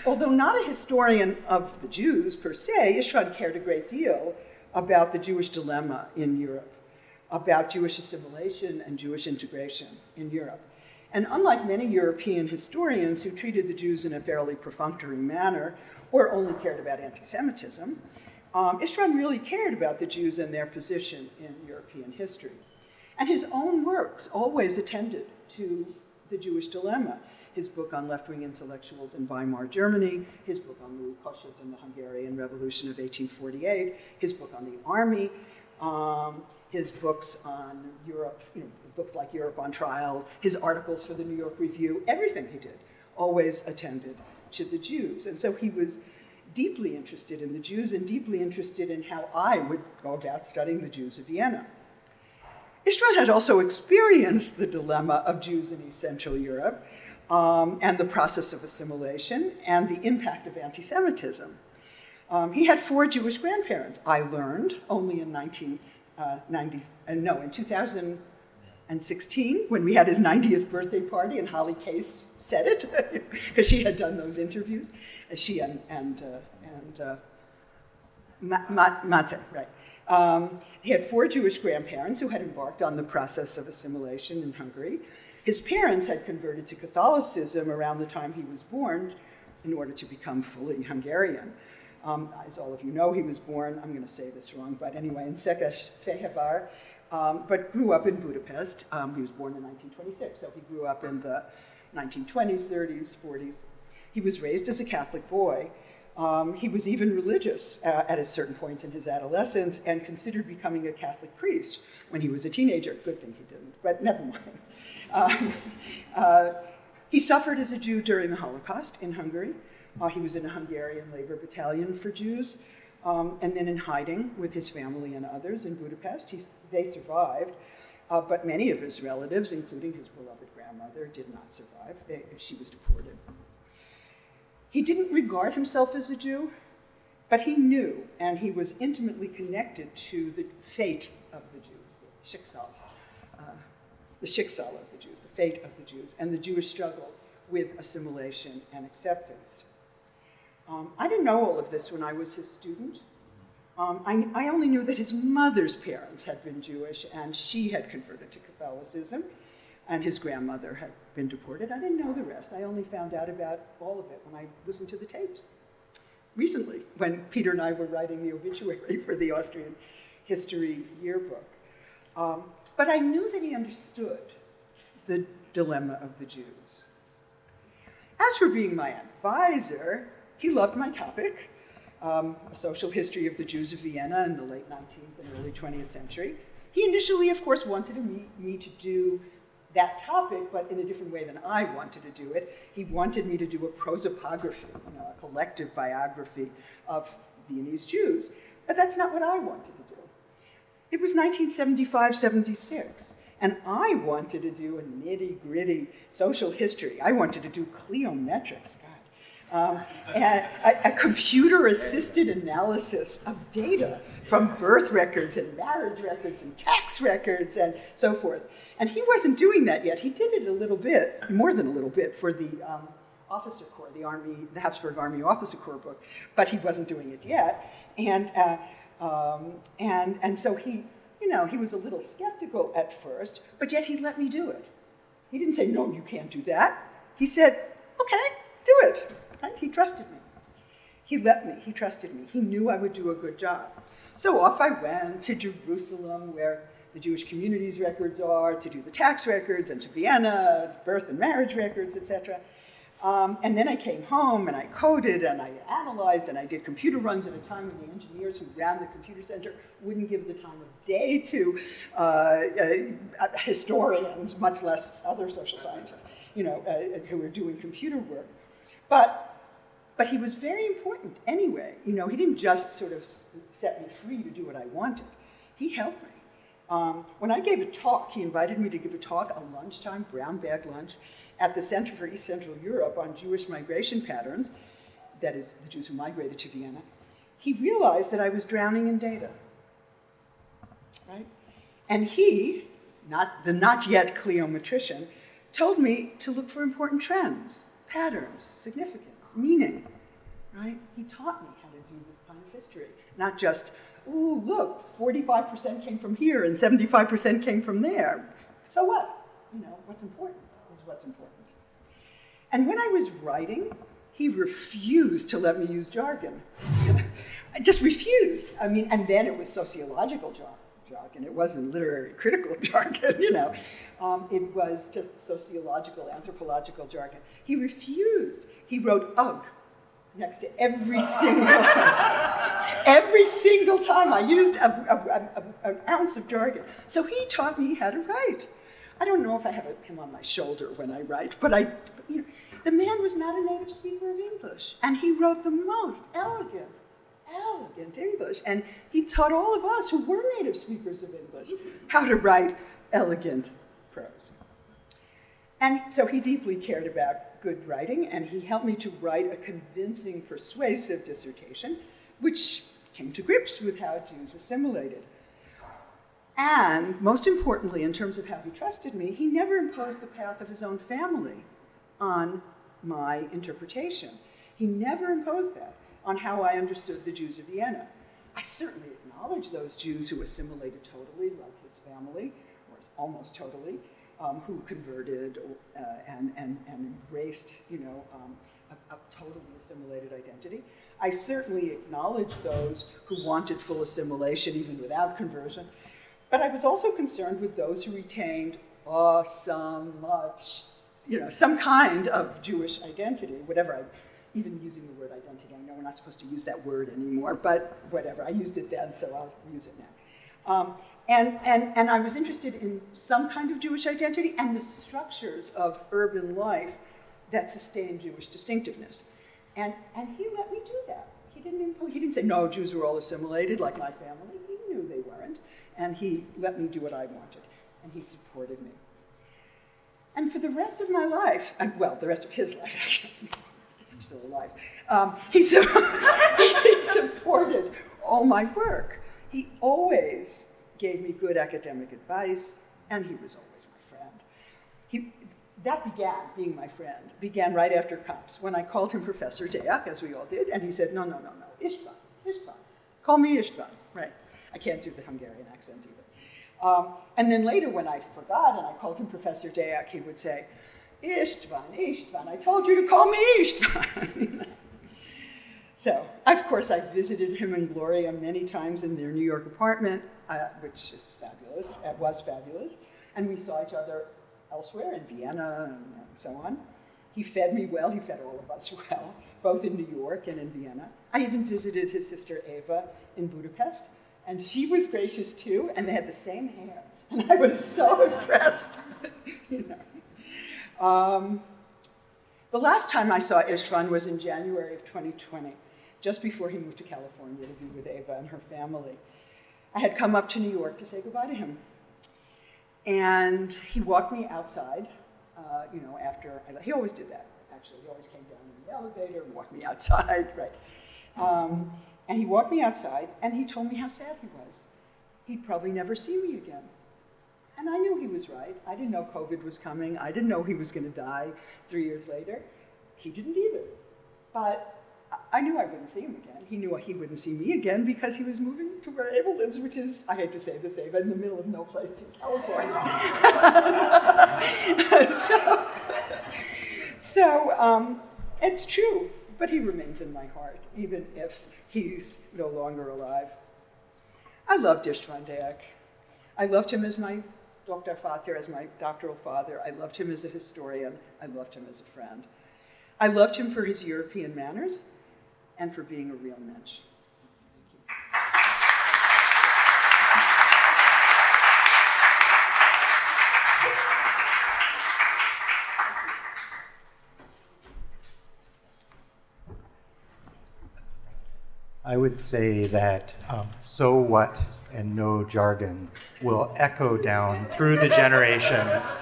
Although not a historian of the Jews per se, István cared a great deal about the Jewish dilemma in Europe, about Jewish assimilation and Jewish integration in Europe. And unlike many European historians who treated the Jews in a fairly perfunctory manner or only cared about anti-Semitism, István really cared about the Jews and their position in European history. And his own works always attended to the Jewish dilemma. His book on left-wing intellectuals in Weimar Germany, his book on Louis Kossuth and the Hungarian Revolution of 1848, his book on the army, his books on Europe, books like Europe on Trial, his articles for the New York Review, everything he did always attended to the Jews. And so he was deeply interested in the Jews and deeply interested in how I would go about studying the Jews of Vienna. István had also experienced the dilemma of Jews in East Central Europe, and the process of assimilation and the impact of anti-Semitism. He had 4 Jewish grandparents. I learned only in 2016, when we had his 90th birthday party, and Holly Case said it, because she had done those interviews. She and Mate, right. He had 4 Jewish grandparents who had embarked on the process of assimilation in Hungary. His parents had converted to Catholicism around the time he was born in order to become fully Hungarian. As all of you know, he was born, I'm going to say this wrong, but anyway, in Székesfehérvár, but grew up in Budapest. He was born in 1926, so he grew up in the 1920s, 30s, 40s. He was raised as a Catholic boy. He was even religious at a certain point in his adolescence and considered becoming a Catholic priest when he was a teenager. Good thing he didn't, but never mind. He suffered as a Jew during the Holocaust in Hungary. He was in a Hungarian labor battalion for Jews, and then in hiding with his family and others in Budapest. They survived, but many of his relatives, including his beloved grandmother, did not survive. She was deported. He didn't regard himself as a Jew, but he knew, and he was intimately connected to the fate of the Jews, the Schicksal of the Jews, the fate of the Jews, and the Jewish struggle with assimilation and acceptance. I didn't know all of this when I was his student. I only knew that his mother's parents had been Jewish, and she had converted to Catholicism, and his grandmother had been deported. I didn't know the rest. I only found out about all of it when I listened to the tapes recently, when Peter and I were writing the obituary for the Austrian History Yearbook. But I knew that he understood the dilemma of the Jews. As for being my advisor, he loved my topic, a social history of the Jews of Vienna in the late 19th and early 20th century. He initially, of course, wanted me to do that topic, but in a different way than I wanted to do it. He wanted me to do a prosopography, a collective biography of Viennese Jews, but that's not what I wanted to do. It was 1975-76, and I wanted to do a nitty-gritty social history. I wanted to do cliometrics, God. And a computer-assisted analysis of data from birth records and marriage records and tax records and so forth. And he wasn't doing that yet. He did it a little bit, more than a little bit, for the officer corps, the Habsburg Army Officer Corps book, but he wasn't doing it yet. And so he, he was a little skeptical at first, but yet he let me do it. He didn't say, no, you can't do that. He said, okay, do it. Right? He trusted me. He let me, he trusted me. He knew I would do a good job. So off I went to Jerusalem, where the Jewish community's records are, to do the tax records, and to Vienna, birth and marriage records, etc. And then I came home and I coded and I analyzed and I did computer runs at a time when the engineers who ran the computer center wouldn't give the time of day to historians, much less other social scientists, who were doing computer work. But he was very important anyway. He didn't just sort of set me free to do what I wanted. He helped me. When I gave a talk, he invited me to give a talk at lunchtime, brown bag lunch, at the Center for East Central Europe on Jewish migration patterns, that is, the Jews who migrated to Vienna. He realized that I was drowning in data, right? And he, the not yet Cleometrician, told me to look for important trends, patterns, significance, meaning, right? He taught me how to do this kind of history, not just, ooh, look, 45% came from here and 75% came from there. So what? What's important is what's important. And when I was writing, he refused to let me use jargon. Just refused. And then it was sociological jargon. It wasn't literary critical jargon, It was just sociological, anthropological jargon. He refused. He wrote ugh next to every single time I used an ounce of jargon. So he taught me how to write. I don't know if I have him on my shoulder when I write, but the man was not a native speaker of English, and he wrote the most elegant English, and he taught all of us who were native speakers of English how to write elegant prose. And so he deeply cared about good writing, and he helped me to write a convincing, persuasive dissertation, which came to grips with how Jews assimilated. And most importantly, in terms of how he trusted me, he never imposed the path of his own family on my interpretation. He never imposed that on how I understood the Jews of Vienna. I certainly acknowledge those Jews who assimilated totally, like his family, or almost totally, who converted and embraced, a totally assimilated identity. I certainly acknowledge those who wanted full assimilation even without conversion. But I was also concerned with those who retained some kind of Jewish identity, whatever. Even using the word identity, I know we're not supposed to use that word anymore, but whatever. I used it then, so I'll use it now. And I was interested in some kind of Jewish identity and the structures of urban life that sustain Jewish distinctiveness. And he let me do that. He didn't say, no, Jews were all assimilated like my family. He knew they weren't. And he let me do what I wanted. And he supported me. And for the rest of my life, well, the rest of his life, actually, I'm still alive, he supported all my work. He always gave me good academic advice, and he was always my friend. Being my friend, began right after comps, when I called him Professor Deák, as we all did, and he said, no, István. Call me István, right. I can't do the Hungarian accent either. And then later when I forgot and I called him Professor Deák, he would say, István, I told you to call me István. So, of course, I visited him and Gloria many times in their New York apartment, which is fabulous, was fabulous, and we saw each other elsewhere, in Vienna and so on. He fed me well, he fed all of us well, both in New York and in Vienna. I even visited his sister Eva in Budapest, and she was gracious too, and they had the same hair, and I was so impressed. The last time I saw István was in January of 2020, just before he moved to California to be with Eva and her family. I had come up to New York to say goodbye to him. And he walked me outside, after, he always did that, actually. He always came down and the elevator, walked me outside, right. And he walked me outside, and he told me how sad he was. He'd probably never see me again. And I knew he was right. I didn't know COVID was coming. I didn't know he was going to die 3 years later. He didn't either. But I knew I wouldn't see him again. He knew he wouldn't see me again because he was moving to where Abel lives, which is, I hate to say this, Ava, in the middle of no place in California. So it's true, but he remains in my heart, even if he's no longer alive. I loved István Deák. I loved him as my Dr. Vater, as my doctoral father. I loved him as a historian. I loved him as a friend. I loved him for his European manners and for being a real mensch. I would say that so what and no jargon will echo down through the generations.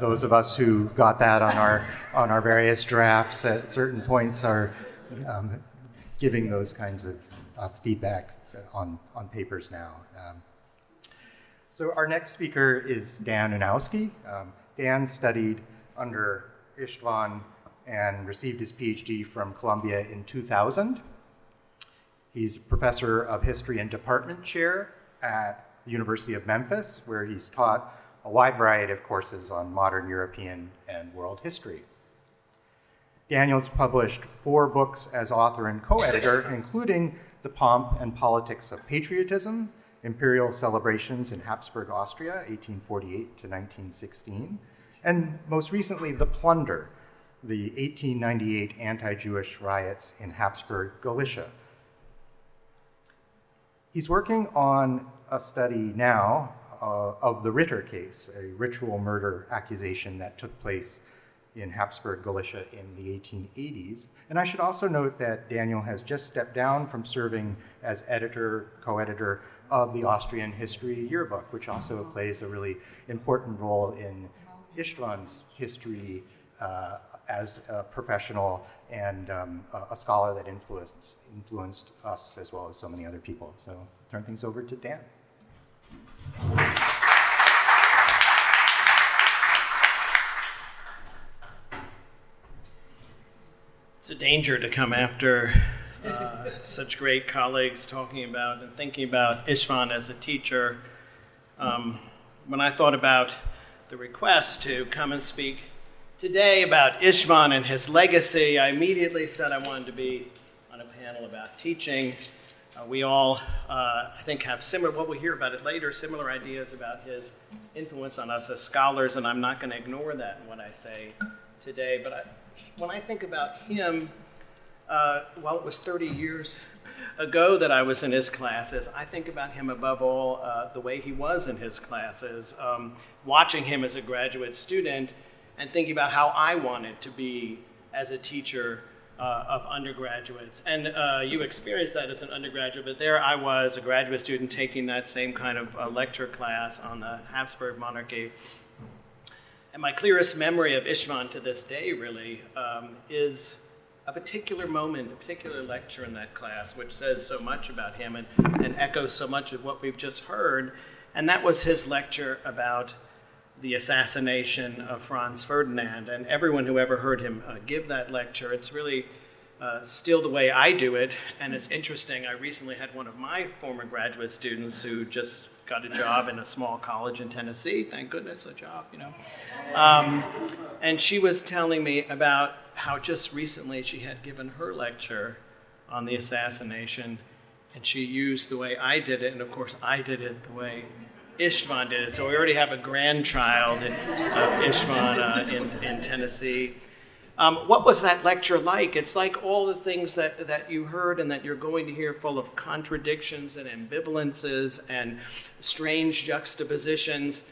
Those of us who got that on our various drafts at certain points are giving those kinds of feedback on papers now. So our next speaker is Dan Unowski. Dan studied under István and received his PhD from Columbia in 2000. He's professor of history and department chair at the University of Memphis, where he's taught a wide variety of courses on modern European and world history. Daniel's published 4 books as author and co-editor, including The Pomp and Politics of Patriotism, Imperial Celebrations in Habsburg Austria, 1848 to 1916, and most recently, The Plunder, the 1898 anti-Jewish riots in Habsburg Galicia. He's working on a study now of the Ritter case, a ritual murder accusation that took place in Habsburg Galicia in the 1880s. And I should also note that Daniel has just stepped down from serving as editor, co-editor of the Austrian History Yearbook, which also plays a really important role in István's history as a professional and a scholar that influenced us as well as so many other people. So I'll turn things over to Dan. It's a danger to come after such great colleagues talking about and thinking about István as a teacher. When I thought about the request to come and speak today about István and his legacy, I immediately said I wanted to be on a panel about teaching. We all, I think, have similar, well, we'll hear about it later, similar ideas about his influence on us as scholars, and I'm not going to ignore that in what I say today. But when I think about him, well, it was 30 years ago that I was in his classes, I think about him above all the way he was in his classes, watching him as a graduate student and thinking about how I wanted to be as a teacher of undergraduates. And you experienced that as an undergraduate, but there I was, a graduate student, taking that same kind of lecture class on the Habsburg monarchy. And my clearest memory of István to this day, really, is a particular moment, a particular lecture in that class, which says so much about him and echoes so much of what we've just heard. And that was his lecture about the assassination of Franz Ferdinand. And everyone who ever heard him give that lecture, it's really still the way I do it. And it's interesting, I recently had one of my former graduate students who just got a job in a small college in Tennessee, thank goodness, a job, you know. And she was telling me about how just recently she had given her lecture on the assassination, and she used the way I did it, and of course I did it the way István did it. So we already have a grandchild of István in Tennessee. What was that lecture like? It's like all the things that you heard and that you're going to hear, full of contradictions and ambivalences and strange juxtapositions.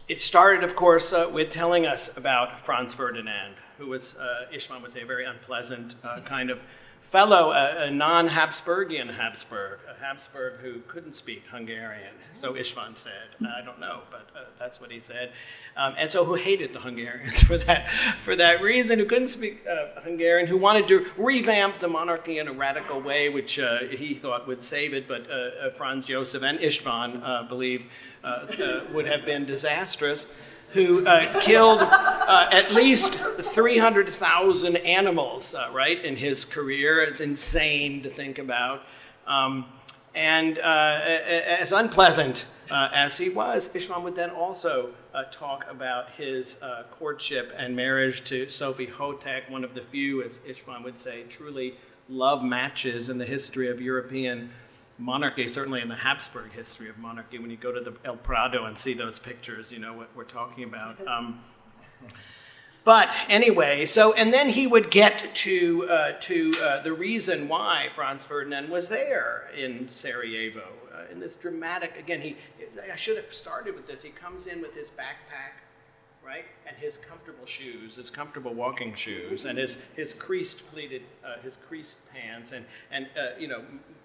It started, of course, with telling us about Franz Ferdinand, who was, István would say, a very unpleasant kind of fellow, a non-Habsburgian Habsburg, a Habsburg who couldn't speak Hungarian, so István said. I don't know, but that's what he said. And so who hated the Hungarians for that reason, who couldn't speak Hungarian, who wanted to revamp the monarchy in a radical way, which he thought would save it, but Franz Josef and István believed would have been disastrous, who killed at least 300,000 animals, right, in his career. It's insane to think about. And as unpleasant as he was, István would then also talk about his courtship and marriage to Sophie Hotek, one of the few, as István would say, truly love matches in the history of European monarchy, certainly in the Habsburg history of monarchy. When you go to the El Prado and see those pictures, you know what we're talking about. But anyway, and then he would get to the reason why Franz Ferdinand was there in Sarajevo, in this dramatic, again, I should have started with this. He comes in with his backpack, right, and his comfortable shoes, his comfortable walking shoes, and his creased pleated, his creased pants, and you know,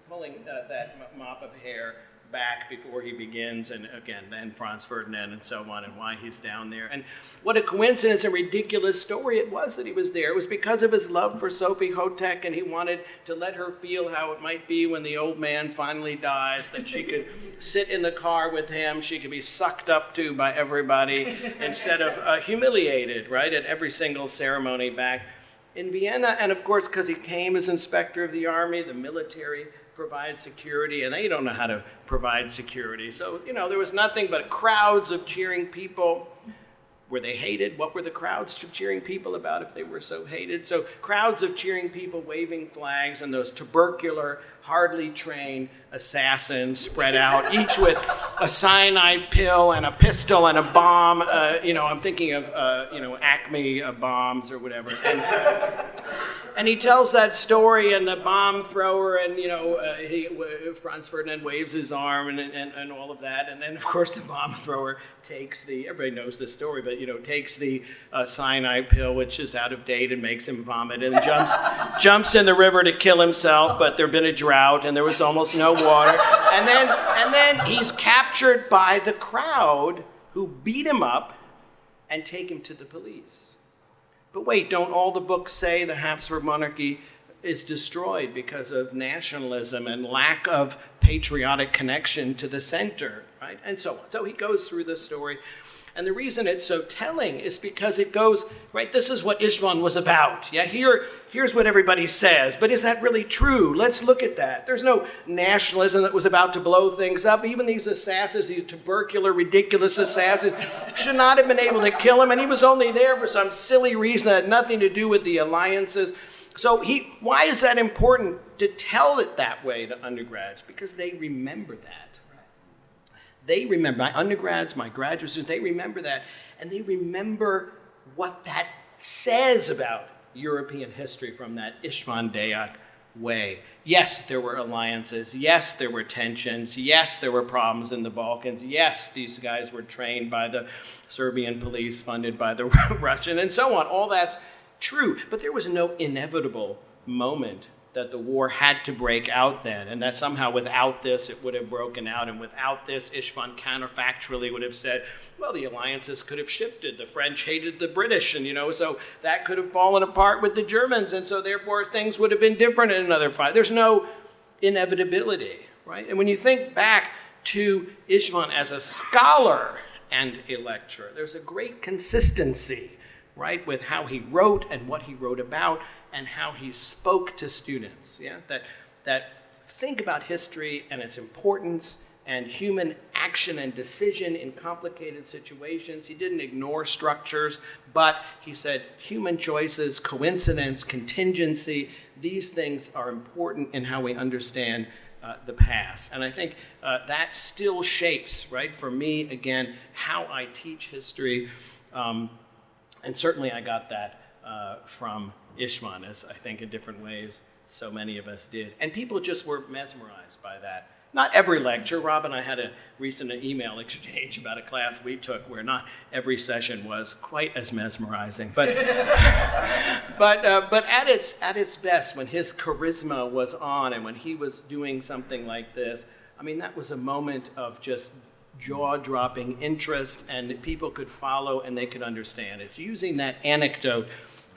pulling that mop of hair back before he begins, and again, then Franz Ferdinand and so on, and why he's down there. And what a coincidence and ridiculous story it was that he was there. It was because of his love for Sophie Hotek, and he wanted to let her feel how it might be when the old man finally dies, that she could sit in the car with him, she could be sucked up to by everybody, instead of humiliated, right, at every single ceremony back in Vienna. And of course, because he came as inspector of the army, the military provide security, and they don't know how to provide security. So, you know, there was nothing but crowds of cheering people. Were they hated? What were the crowds cheering people about if they were so hated? So crowds of cheering people waving flags, and those tubercular, hardly trained assassins spread out, each with a cyanide pill and a pistol and a bomb. You know, I'm thinking of, you know, Acme bombs or whatever. And he tells that story, and the bomb thrower, and, you know, Franz Ferdinand waves his arm and all of that. And then, of course, the bomb thrower takes everybody knows this story, but, you know, takes the cyanide pill, which is out of date, and makes him vomit, and jumps in the river to kill himself, but there'd been a drought, and there was almost no water. And then he's captured by the crowd, who beat him up and take him to the police. But wait, don't all the books say the Habsburg monarchy is destroyed because of nationalism and lack of patriotic connection to the center, right? And so on. So he goes through this story. And the reason it's so telling is because it goes, right, this is what István was about. Yeah, here's what everybody says, but is that really true? Let's look at that. There's no nationalism that was about to blow things up. Even these assassins, these tubercular, ridiculous assassins, should not have been able to kill him, and he was only there for some silly reason that had nothing to do with the alliances. So why is that important to tell it that way to undergrads? Because they remember that. They remember, my undergrads, my graduate students, they remember that, and they remember what that says about European history from that István Deák way. Yes, there were alliances. Yes, there were tensions. Yes, there were problems in the Balkans. Yes, these guys were trained by the Serbian police, funded by the Russian, and so on. All that's true, but there was no inevitable moment that the war had to break out then, and that somehow without this it would have broken out, and without this István counterfactually would have said, well, the alliances could have shifted. The French hated the British, and, you know, so that could have fallen apart with the Germans, and so therefore things would have been different in another fight. There's no inevitability, right? And when you think back to István as a scholar and a lecturer, there's a great consistency, right, with how he wrote and what he wrote about, and how he spoke to students, yeah? That think about history and its importance and human action and decision in complicated situations. He didn't ignore structures, but he said human choices, coincidence, contingency, these things are important in how we understand the past. And I think that still shapes, right, for me, again, how I teach history. And certainly I got that from István, as I think in different ways so many of us did. And people just were mesmerized by that Not every lecture. Rob and I had a recent email exchange about a class we took where not every session was quite as mesmerizing. But but at its best, when his charisma was on and when he was doing something like this, I mean, that was a moment of just jaw-dropping interest, and people could follow and they could understand. It's using that anecdote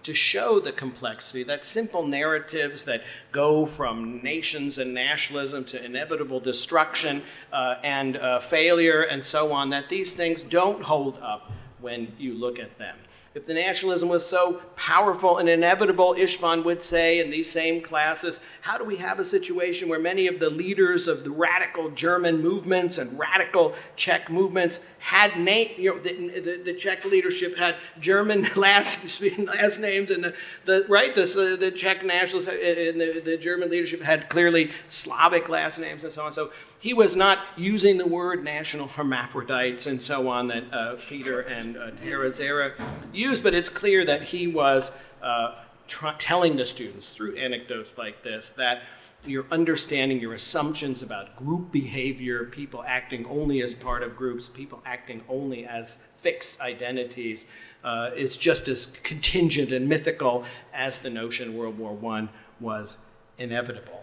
to show the complexity, that simple narratives that go from nations and nationalism to inevitable destruction and failure and so on, that these things don't hold up when you look at them. If the nationalism was so powerful and inevitable, István would say in these same classes, how do we have a situation where many of the leaders of the radical German movements and radical Czech movements had the Czech leadership had German last names, and the Czech nationalists and the German leadership had clearly Slavic last names and so on. So he was not using the word national hermaphrodites and so on that Peter and Terrazera used, but it's clear that he was telling the students through anecdotes like this that your understanding, your assumptions about group behavior, people acting only as part of groups, people acting only as fixed identities, is just as contingent and mythical as the notion World War I was inevitable.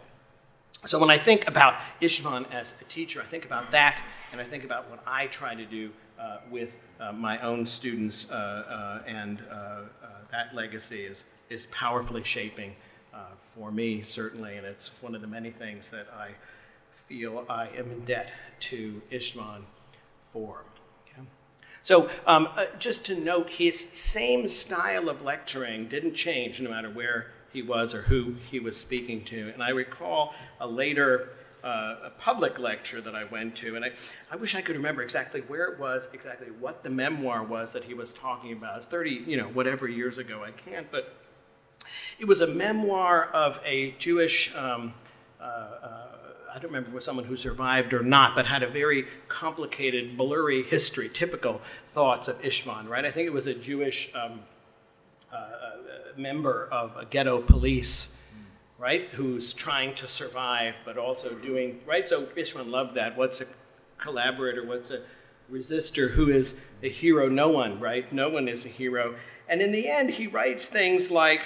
So when I think about István as a teacher, I think about that, and I think about what I try to do with my own students, and that legacy is powerfully shaping for me, certainly, and it's one of the many things that I feel I am in debt to István for. Okay? So just to note, his same style of lecturing didn't change no matter where he was or who he was speaking to. And I recall a later a public lecture that I went to, and I wish I could remember exactly where it was, exactly what the memoir was that he was talking about. It's 30, whatever years ago, I can't, but it was a memoir of a Jewish, I don't remember if it was someone who survived or not, but had a very complicated, blurry history, typical thoughts of István, right? I think it was a Jewish member of a ghetto police, right, who's trying to survive, but also doing, right? So István loved that. What's a collaborator? What's a resistor? Who is a hero? No one, right? No one is a hero. And in the end, he writes things like,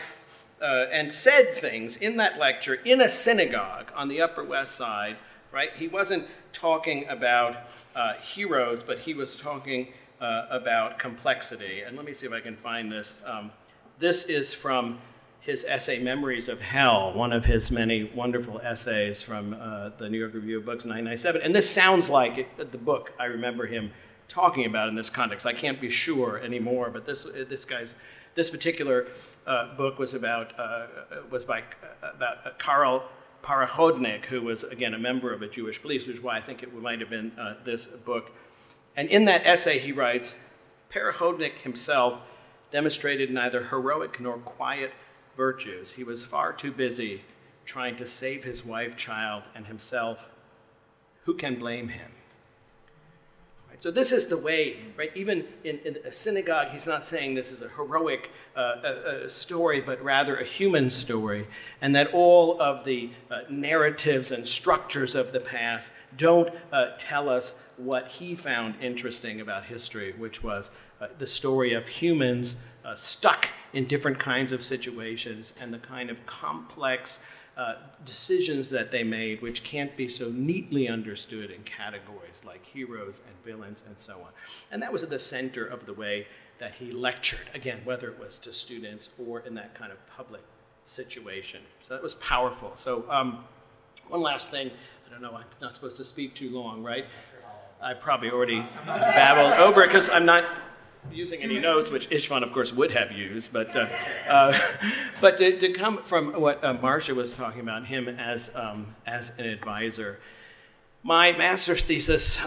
and said things in that lecture in a synagogue on the Upper West Side, right? He wasn't talking about heroes, but he was talking about complexity. And let me see if I can find this. This is from his essay, Memories of Hell, one of his many wonderful essays from the New York Review of Books, 1997. And this sounds like the book I remember him talking about in this context. I can't be sure anymore, but this particular book was about Karl Parachodnik, who was, again, a member of a Jewish police, which is why I think it might have been this book. And in that essay, he writes, Parachodnik himself demonstrated neither heroic nor quiet virtues. He was far too busy trying to save his wife, child, and himself. Who can blame him? Right? So this is the way, right? Even in a synagogue, he's not saying this is a heroic story, but rather a human story, and that all of the narratives and structures of the past don't tell us what he found interesting about history, which was the story of humans stuck in different kinds of situations and the kind of complex decisions that they made, which can't be so neatly understood in categories like heroes and villains and so on. And that was at the center of the way that he lectured, again, whether it was to students or in that kind of public situation. So that was powerful. So one last thing. I don't know, I'm not supposed to speak too long, right? I probably already babbled over it because I'm not using any notes, which István, of course, would have used. But to come from what Marcia was talking about, him as an advisor, my master's thesis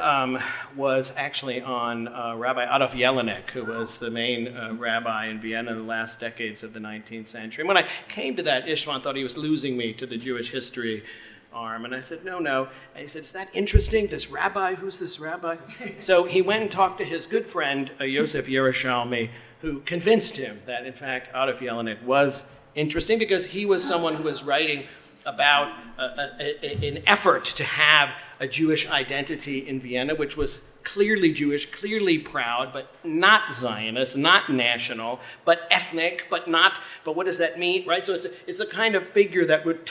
was actually on Rabbi Adolf Jelinek, who was the main rabbi in Vienna in the last decades of the 19th century. And when I came to that, István thought he was losing me to the Jewish history arm. And I said, no. And he said, is that interesting? This rabbi? Who's this rabbi? So he went and talked to his good friend, Yosef Yerushalmi, who convinced him that, in fact, Adolf Jelinek was interesting because he was someone who was writing about an effort to have a Jewish identity in Vienna, which was clearly Jewish, clearly proud, but not Zionist, not national, but ethnic, but what does that mean, right? So it's a kind of figure that would,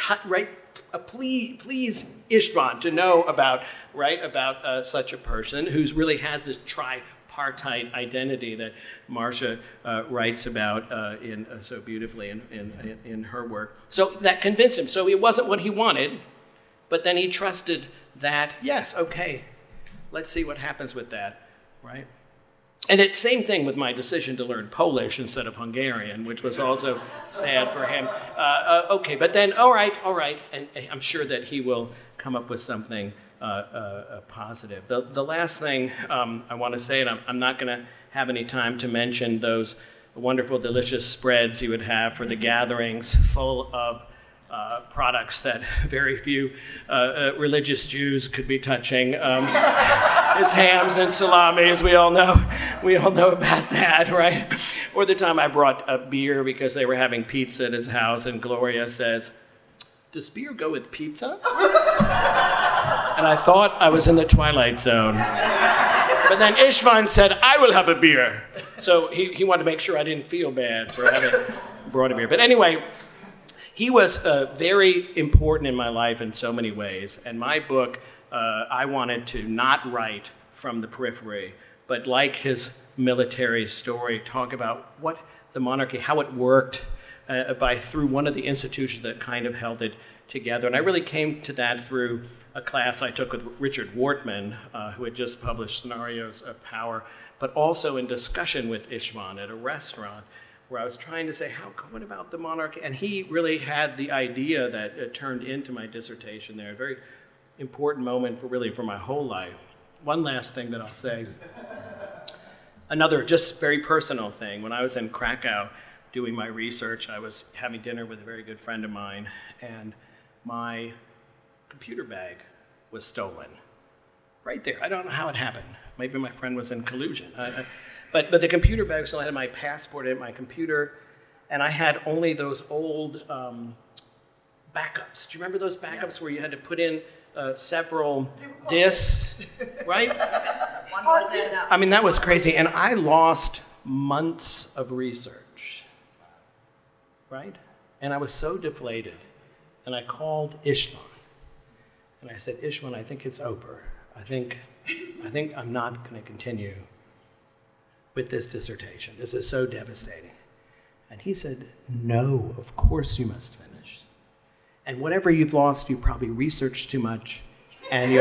please István to know about, right, about such a person who's really has this tripartite identity that Marcia writes about so beautifully in her work. So that convinced him. So it wasn't what he wanted, but then he trusted that, yes, okay, let's see what happens with that, right? And it's same thing with my decision to learn Polish instead of Hungarian, which was also sad for him. Okay, but then, all right, and I'm sure that he will come up with something positive. The last thing I want to say, and I'm not going to have any time to mention those wonderful, delicious spreads he would have for the gatherings, full of products that very few religious Jews could be touching. His hams and salamis, we all know about that, right? Or the time I brought a beer because they were having pizza at his house, and Gloria says, "Does beer go with pizza?" And I thought I was in the Twilight Zone. But then István said, "I will have a beer." So he wanted to make sure I didn't feel bad for having brought a beer. But anyway, he was very important in my life in so many ways. And my book, I wanted to not write from the periphery, but like his military story, talk about what the monarchy, how it worked through one of the institutions that kind of held it together. And I really came to that through a class I took with Richard Wortman, who had just published Scenarios of Power, but also in discussion with István at a restaurant, where I was trying to say, what about the monarchy? And he really had the idea that turned into my dissertation there, a very important moment for my whole life. One last thing that I'll say, another just very personal thing. When I was in Krakow doing my research, I was having dinner with a very good friend of mine, and my computer bag was stolen. Right there. I don't know how it happened. Maybe my friend was in collusion. But the computer bag still had my passport in my computer, and I had only those old backups. Do you remember those backups where you had to put in several discs, right? I mean, that was crazy, and I lost months of research, right? And I was so deflated, and I called István, and I said, "István, I think it's over. I think I'm not going to continue with this dissertation. This is so devastating." And he said, "No, of course you must finish. And whatever you've lost, you probably researched too much, and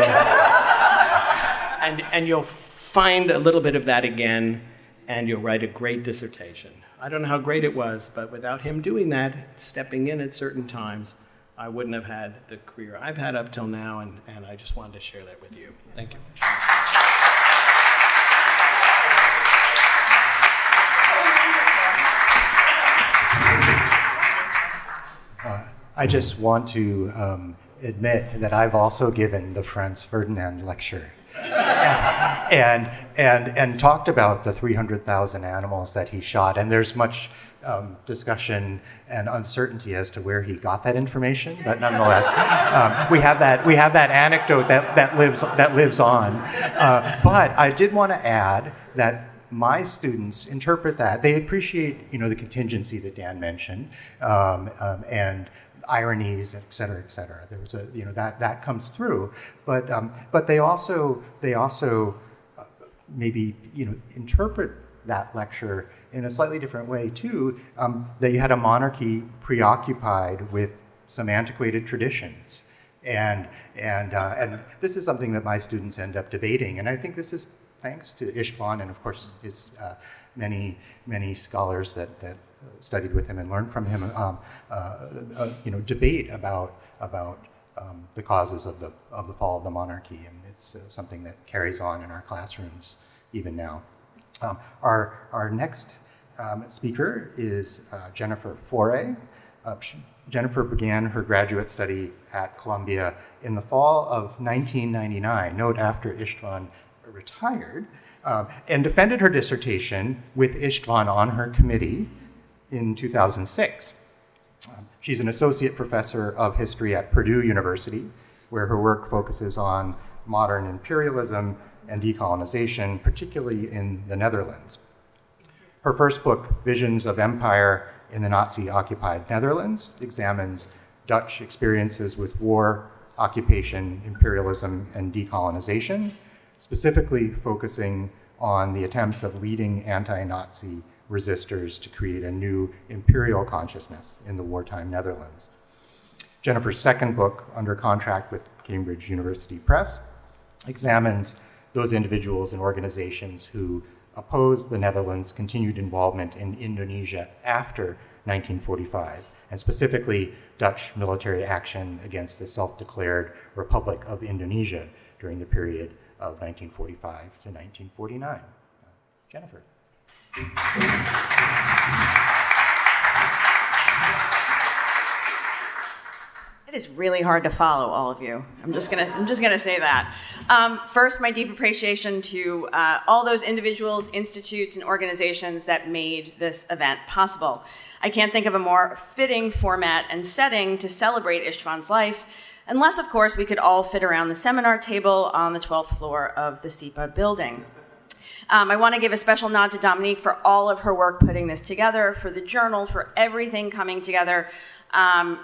you'll find a little bit of that again, and you'll write a great dissertation." I don't know how great it was, but without him doing that, stepping in at certain times, I wouldn't have had the career I've had up till now, and I just wanted to share that with you. Thank you. I just want to admit that I've also given the Franz Ferdinand lecture and talked about the 300,000 animals that he shot. And there's much discussion and uncertainty as to where he got that information, but nonetheless, we have that anecdote that lives on. But I did want to add that my students interpret that. They appreciate, the contingency that Dan mentioned, and ironies, et cetera, et cetera. There was that comes through, but they also maybe, interpret that lecture in a slightly different way too, that you had a monarchy preoccupied with some antiquated traditions. And this is something that my students end up debating, and I think this is thanks to István and of course his many scholars that studied with him and learned from him, debate about the causes of the fall of the monarchy, and it's something that carries on in our classrooms even now. Our next speaker is Jennifer Faure. Jennifer began her graduate study at Columbia in the fall of 1999, note after István retired, and defended her dissertation with István on her committee in 2006. She's an associate professor of history at Purdue University, where her work focuses on modern imperialism and decolonization, particularly in the Netherlands. Her first book, Visions of Empire in the Nazi-Occupied Netherlands, examines Dutch experiences with war, occupation, imperialism, and decolonization, specifically focusing on the attempts of leading anti-Nazi resistors to create a new imperial consciousness in the wartime Netherlands. Jennifer's second book, under contract with Cambridge University Press, examines those individuals and organizations who opposed the Netherlands' continued involvement in Indonesia after 1945, and specifically Dutch military action against the self-declared Republic of Indonesia during the period of 1945 to 1949. Jennifer. It is really hard to follow all of you. I'm just gonna say that. First, my deep appreciation to all those individuals, institutes, and organizations that made this event possible. I can't think of a more fitting format and setting to celebrate István's life, unless, of course, we could all fit around the seminar table on the 12th floor of the SIPA building. I want to give a special nod to Dominique for all of her work putting this together, for the journal, for everything coming together.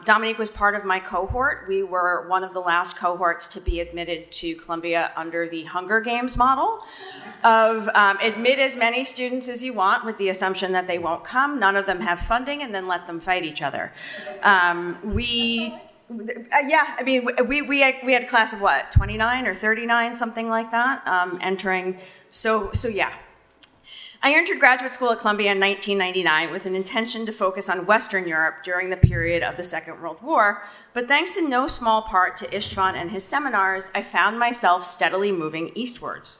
Dominique was part of my cohort. We were one of the last cohorts to be admitted to Columbia under the Hunger Games model of admit as many students as you want with the assumption that they won't come, none of them have funding, and then let them fight each other. We had a class of what, 29 or 39, something like that, entering. So yeah. I entered graduate school at Columbia in 1999 with an intention to focus on Western Europe during the period of the Second World War, but thanks in no small part to István and his seminars, I found myself steadily moving eastwards.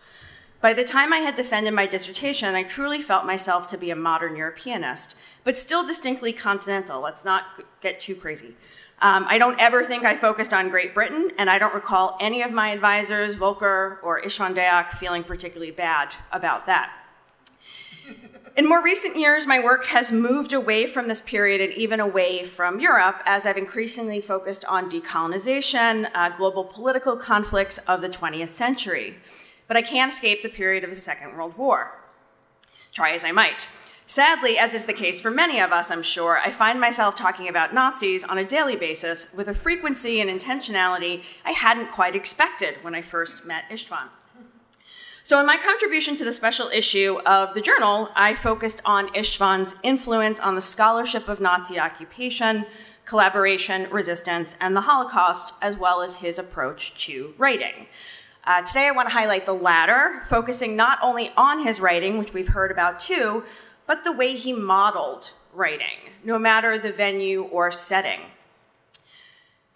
By the time I had defended my dissertation, I truly felt myself to be a modern Europeanist, but still distinctly continental. Let's not get too crazy. I don't ever think I focused on Great Britain, and I don't recall any of my advisors, Volker or István Deák, feeling particularly bad about that. In more recent years, my work has moved away from this period and even away from Europe as I've increasingly focused on decolonization, global political conflicts of the 20th century. But I can't escape the period of the Second World War, try as I might. Sadly, as is the case for many of us, I'm sure, I find myself talking about Nazis on a daily basis with a frequency and intentionality I hadn't quite expected when I first met István. So in my contribution to the special issue of the journal, I focused on István's influence on the scholarship of Nazi occupation, collaboration, resistance, and the Holocaust, as well as his approach to writing. Today I want to highlight the latter, focusing not only on his writing, which we've heard about too, but the way he modeled writing, no matter the venue or setting.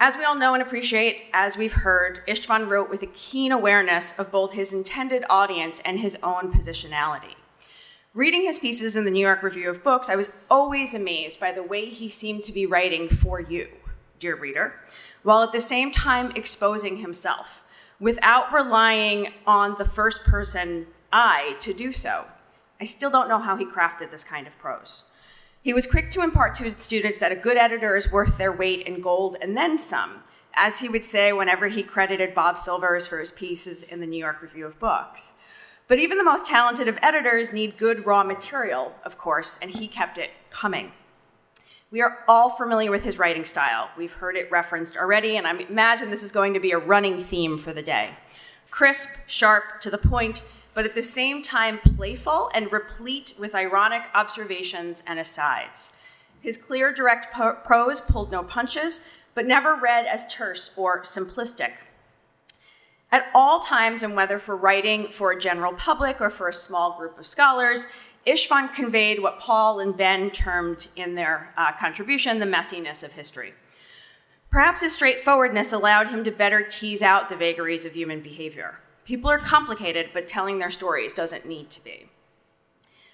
As we all know and appreciate, as we've heard, István wrote with a keen awareness of both his intended audience and his own positionality. Reading his pieces in the New York Review of Books, I was always amazed by the way he seemed to be writing for you, dear reader, while at the same time exposing himself, without relying on the first person I to do so. I still don't know how he crafted this kind of prose. He was quick to impart to students that a good editor is worth their weight in gold and then some, as he would say whenever he credited Bob Silvers for his pieces in the New York Review of Books. But even the most talented of editors need good raw material, of course, and he kept it coming. We are all familiar with his writing style. We've heard it referenced already, and I imagine this is going to be a running theme for the day. Crisp, sharp, to the point, but at the same time playful and replete with ironic observations and asides. His clear, direct prose pulled no punches, but never read as terse or simplistic. At all times, and whether for writing for a general public or for a small group of scholars, István conveyed what Paul and Ben termed in their contribution the messiness of history. Perhaps his straightforwardness allowed him to better tease out the vagaries of human behavior. People are complicated, but telling their stories doesn't need to be.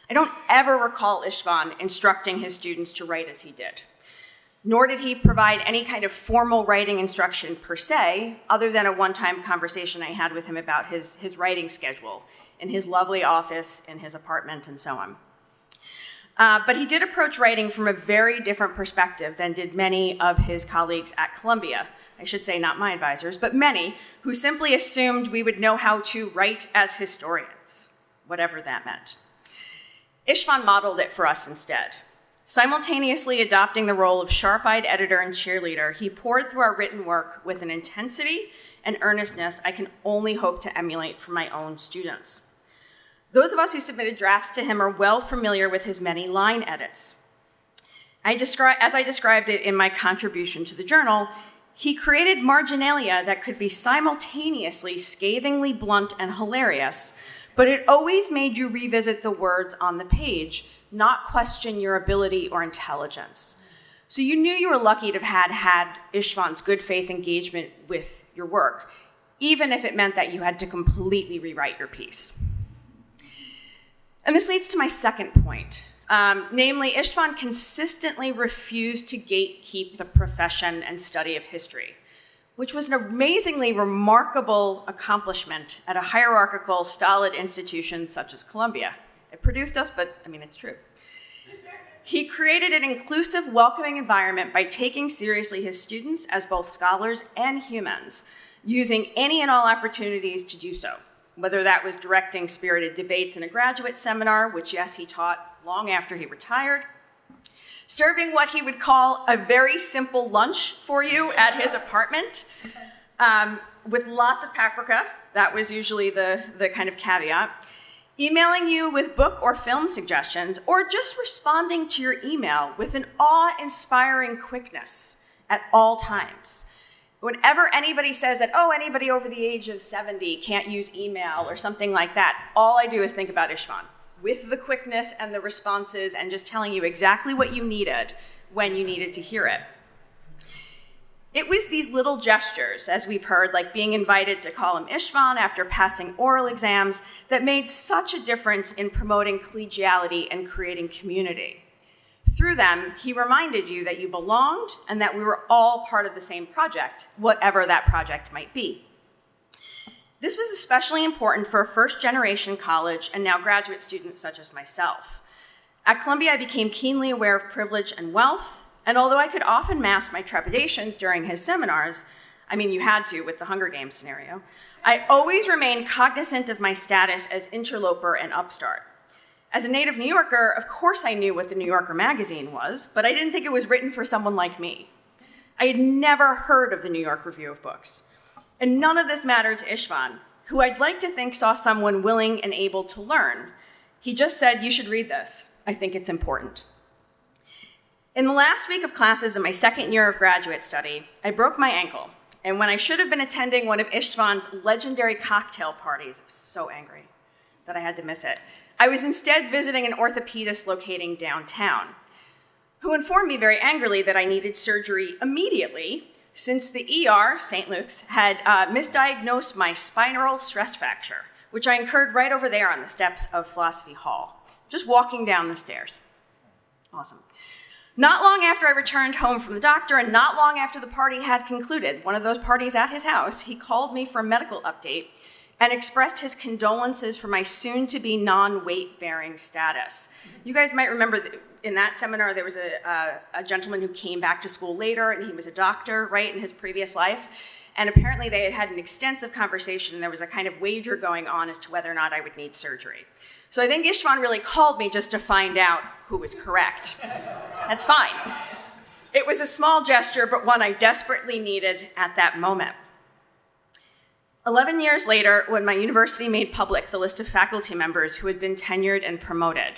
I don't ever recall István instructing his students to write as he did, nor did he provide any kind of formal writing instruction per se, other than a one-time conversation I had with him about his writing schedule in his lovely office, in his apartment, and so on. But he did approach writing from a very different perspective than did many of his colleagues at Columbia. I should say not my advisors, but many, who simply assumed we would know how to write as historians, whatever that meant. István modeled it for us instead. Simultaneously adopting the role of sharp-eyed editor and cheerleader, he poured through our written work with an intensity and earnestness I can only hope to emulate from my own students. Those of us who submitted drafts to him are well familiar with his many line edits. As I described it in my contribution to the journal, he created marginalia that could be simultaneously scathingly blunt and hilarious, but it always made you revisit the words on the page, not question your ability or intelligence. So you knew you were lucky to have had István's good faith engagement with your work, even if it meant that you had to completely rewrite your piece. And this leads to my second point. Namely, István consistently refused to gatekeep the profession and study of history, which was an amazingly remarkable accomplishment at a hierarchical, stolid institution such as Columbia. It produced us, but I mean, it's true. He created an inclusive, welcoming environment by taking seriously his students as both scholars and humans, using any and all opportunities to do so, whether that was directing spirited debates in a graduate seminar, which, yes, he taught long after he retired, serving what he would call a very simple lunch for you at his apartment, with lots of paprika. That was usually the kind of caveat. Emailing you with book or film suggestions, or just responding to your email with an awe-inspiring quickness at all times. Whenever anybody says that, oh, anybody over the age of 70 can't use email or something like that, all I do is think about István, with the quickness and the responses and just telling you exactly what you needed when you needed to hear it. It was these little gestures, as we've heard, like being invited to call him István after passing oral exams, that made such a difference in promoting collegiality and creating community. Through them, he reminded you that you belonged and that we were all part of the same project, whatever that project might be. This was especially important for a first-generation college and now graduate students such as myself. At Columbia, I became keenly aware of privilege and wealth, and although I could often mask my trepidations during his seminars, I mean, you had to with the Hunger Games scenario, I always remained cognizant of my status as interloper and upstart. As a native New Yorker, of course I knew what the New Yorker magazine was, but I didn't think it was written for someone like me. I had never heard of the New York Review of Books. And none of this mattered to István, who I'd like to think saw someone willing and able to learn. He just said, you should read this. I think it's important. In the last week of classes in my second year of graduate study, I broke my ankle. And when I should have been attending one of István's legendary cocktail parties, I was so angry that I had to miss it. I was instead visiting an orthopedist locating downtown, who informed me very angrily that I needed surgery immediately, since the ER, St. Luke's, had misdiagnosed my spinal stress fracture, which I incurred right over there on the steps of Philosophy Hall, just walking down the stairs. Awesome. Not long after I returned home from the doctor, and not long after the party had concluded, one of those parties at his house, he called me for a medical update and expressed his condolences for my soon-to-be non-weight-bearing status. You guys might remember that in that seminar, there was a gentleman who came back to school later, and he was a doctor, right, in his previous life. And apparently they had had an extensive conversation, and there was a kind of wager going on as to whether or not I would need surgery. So I think István really called me just to find out who was correct. That's fine. It was a small gesture, but one I desperately needed at that moment. 11 years later, when my university made public the list of faculty members who had been tenured and promoted,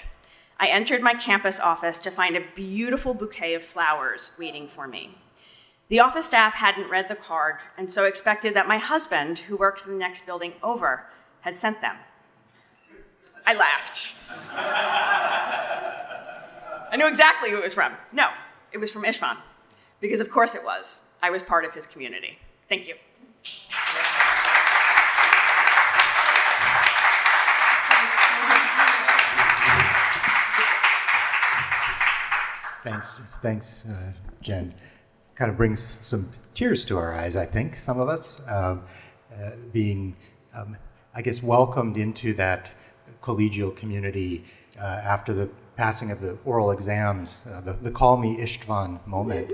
I entered my campus office to find a beautiful bouquet of flowers waiting for me. The office staff hadn't read the card, and so expected that my husband, who works in the next building over, had sent them. I laughed. I knew exactly who it was from. No, it was from István, because of course it was. I was part of his community. Thank you. Thanks, Jen. Kind of brings some tears to our eyes, I think, some of us, being, I guess, welcomed into that collegial community after the passing of the oral exams, the call me István moment.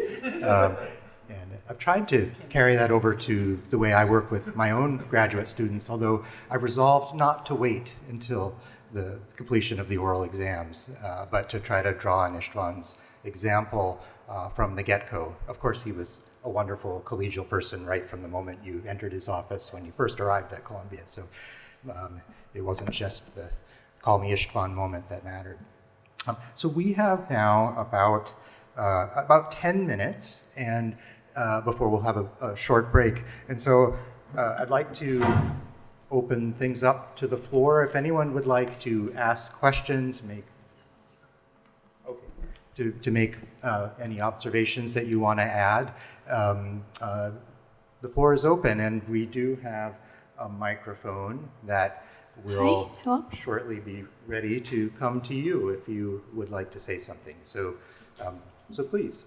And I've tried to carry that over to the way I work with my own graduate students, although I've resolved not to wait until the completion of the oral exams, but to try to draw on István's example from the get-go. Of course, he was a wonderful collegial person right from the moment you entered his office when you first arrived at Columbia. So it wasn't just the call me István moment that mattered. So we have now about 10 minutes and before we'll have a short break. And so I'd like to open things up to the floor. If anyone would like to ask questions, to make any observations that you want to add, the floor is open, and we do have a microphone that will shortly be ready to come to you if you would like to say something. So, so please.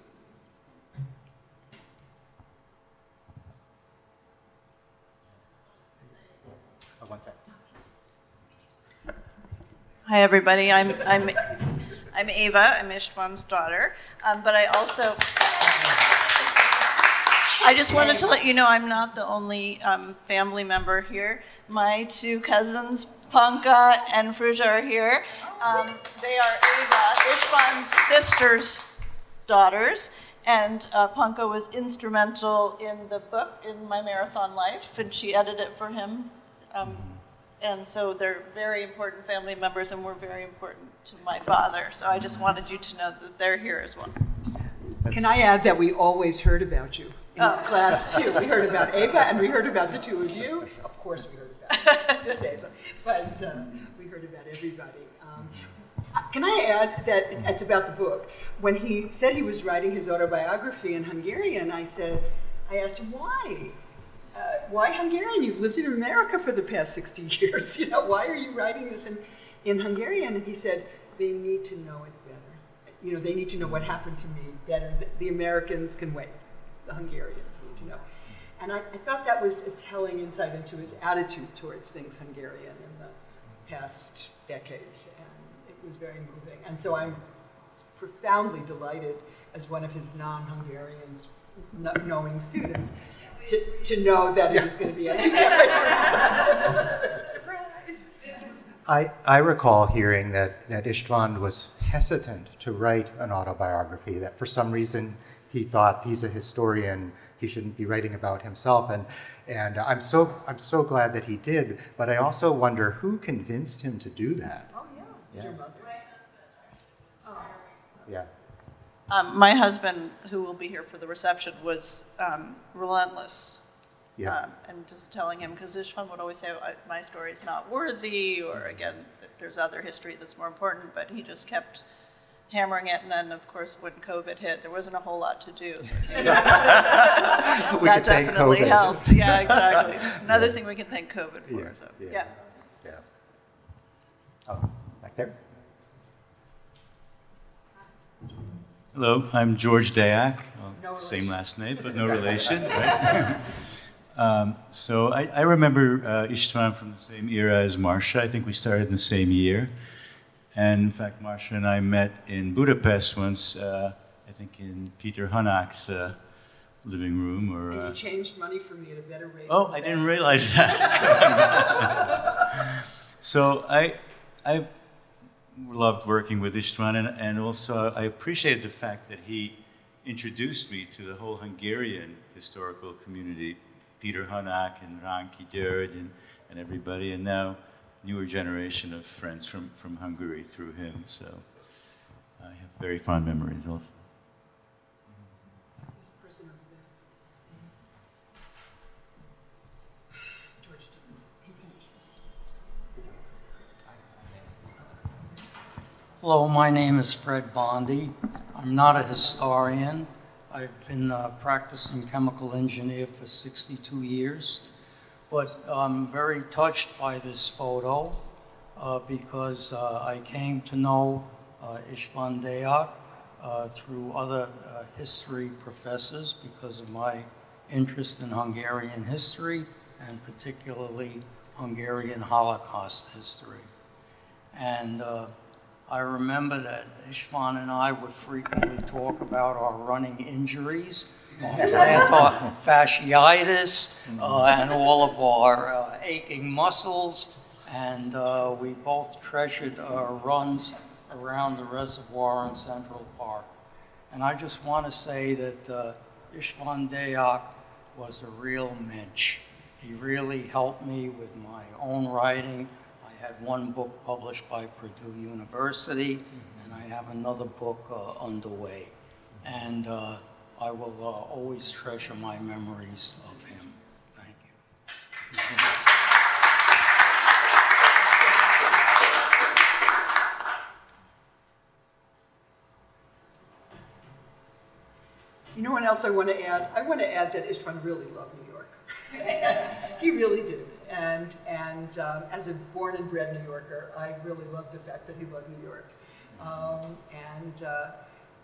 One second. Hi, everybody. I'm Ava. I'm István's daughter, but I just wanted to let you know I'm not the only family member here. My two cousins, Panka and Fruja, are here. They are Ava, István's sister's daughters, and Panka was instrumental in the book, in My Marathon Life, and she edited it for him. And so they're very important family members, and we're very important to my father. So I just wanted you to know that they're here as well. Can I add that we always heard about you in class too? We heard about Ava, and we heard about the two of you. Of course we heard about this Ava, but we heard about everybody. Can I add that it's about the book? When he said he was writing his autobiography in Hungarian, I asked him why? Why Hungarian? You've lived in America for the past 60 years. You know, why are you writing this in Hungarian? And he said, they need to know it better. You know, they need to know what happened to me better. The Americans can wait. The Hungarians need to know. And I thought that was a telling insight into his attitude towards things Hungarian in the past decades. And it was very moving. And so I'm profoundly delighted as one of his non-Hungarians knowing students to know that it is going to be a surprise. I recall hearing that István was hesitant to write an autobiography, that for some reason he thought he's a historian, he shouldn't be writing about himself, and I'm so glad that he did, but I also wonder who convinced him to do that. Oh yeah. Your mother. Yeah. My husband, who will be here for the reception, was relentless. Yeah. And just telling him, because István would always say, my story is not worthy, or again, there's other history that's more important, but he just kept hammering it. And then, of course, when COVID hit, there wasn't a whole lot to do. So that definitely helped. Yeah, exactly. Another thing we can thank COVID for. Yeah. So, Yeah. Oh, back there. Hello, I'm George Deák. Well, same last name, but no relation. Right? So I remember István from the same era as Marcia. I think we started in the same year. And in fact, Marcia and I met in Budapest once, I think in Peter Hanak's living room. Or, and you changed money for me at a better rate. Oh, I didn't realize that. So I loved working with István, and also I appreciated the fact that he introduced me to the whole Hungarian historical community, Peter Hanak and Ránki György and everybody, and now newer generation of friends from Hungary through him. So I have very fond memories also. Hello, my name is Fred Bondi. I'm not a historian. I've been practicing chemical engineer for 62 years, but I'm very touched by this photo because I came to know István Deák through other history professors because of my interest in Hungarian history and particularly Hungarian Holocaust history. And I remember that István and I would frequently talk about our running injuries, plantar fasciitis, and all of our aching muscles. And we both treasured our runs around the reservoir in Central Park. And I just want to say that István Deák was a real mensch. He really helped me with my own writing. I had one book published by Purdue University, and I have another book underway. And I will always treasure my memories of him. Thank you. You know what else I want to add? I want to add that István really loved New York. He really did. And as a born and bred New Yorker, I really loved the fact that he loved New York. I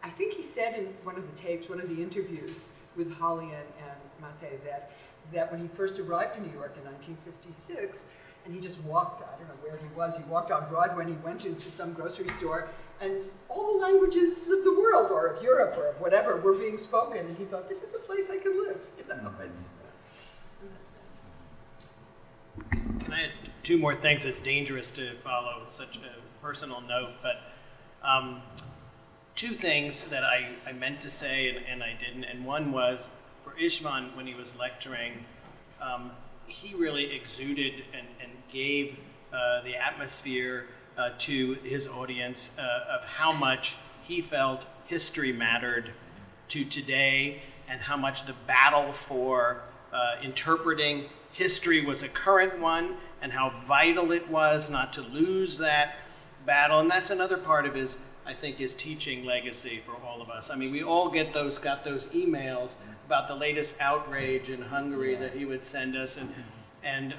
think he said in one of the tapes, one of the interviews with Holly and Mate, that when he first arrived in New York in 1956, and he just walked, I don't know where he was, he walked on Broadway and he went into some grocery store, and all the languages of the world, or of Europe, or of whatever, were being spoken, and he thought, this is a place I could live, you know, that's nice. Can I add two more things? It's dangerous to follow such a personal note, but two things that I meant to say and I didn't, and one was, for István, when he was lecturing, he really exuded and gave the atmosphere to his audience of how much he felt history mattered to today and how much the battle for interpreting history was a current one and how vital it was not to lose that battle. And that's another part of his, I think, his teaching legacy for all of us. I mean, we all got those emails about the latest outrage in Hungary that he would send us, and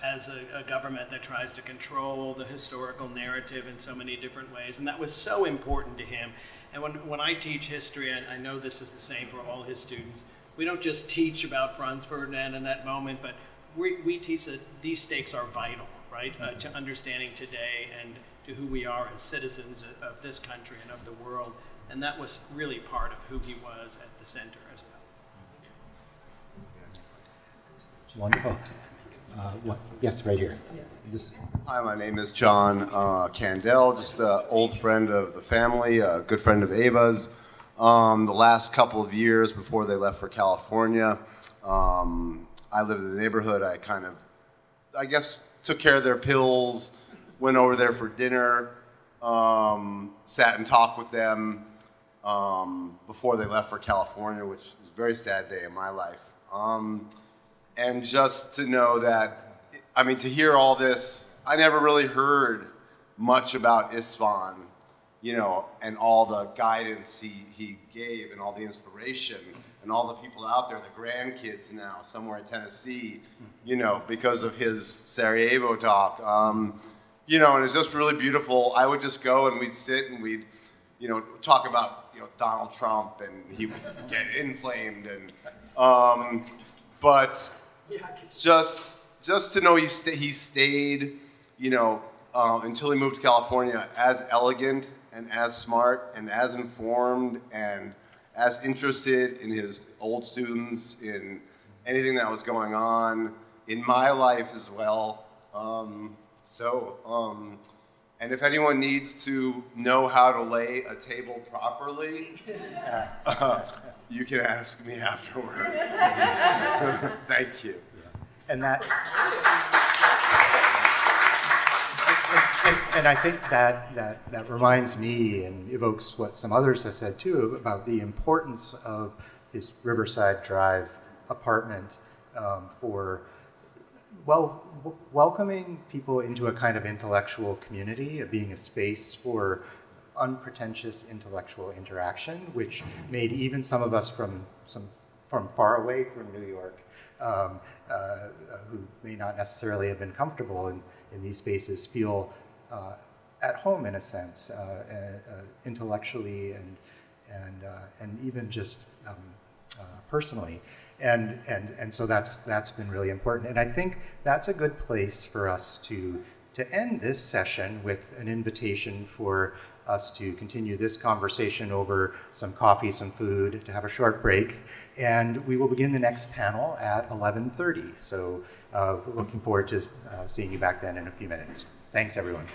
as a government that tries to control the historical narrative in so many different ways. And that was so important to him. And when I teach history, and I know this is the same for all his students, we don't just teach about Franz Ferdinand in that moment, but we teach that these stakes are vital, right, to understanding today and to who we are as citizens of this country and of the world. And that was really part of who he was at the center as well. Wonderful. Yes, right here. Hi, my name is John Candell, just an old friend of the family, a good friend of Ava's. The last couple of years before they left for California, I lived in the neighborhood. I guess, took care of their pills, went over there for dinner, sat and talked with them before they left for California, which was a very sad day in my life. And just to know that, I mean, to hear all this, I never really heard much about István, you know, and all the guidance he gave and all the inspiration and all the people out there, the grandkids now somewhere in Tennessee, you know, because of his Sarajevo talk. You know, and it's just really beautiful. I would just go and we'd sit and we'd, you know, talk about, you know, Donald Trump, and he would get inflamed, and but just to know he stayed, you know, until he moved to California, as elegant and as smart and as informed and as interested in his old students, in anything that was going on in my life as well. And if anyone needs to know how to lay a table properly, you can ask me afterwards. Thank you. And that, and I think that reminds me and evokes what some others have said too about the importance of his Riverside Drive apartment for welcoming people into a kind of intellectual community, of being a space for unpretentious intellectual interaction, which made even some of us from far away from New York, who may not necessarily have been comfortable in these spaces, feel at home in a sense, intellectually and even just personally. And so that's been really important. And I think that's a good place for us to to end this session with an invitation for us to continue this conversation over some coffee, some food, to have a short break. And we will begin the next panel at 11:30. So looking forward to seeing you back then in a few minutes. Thanks, everyone.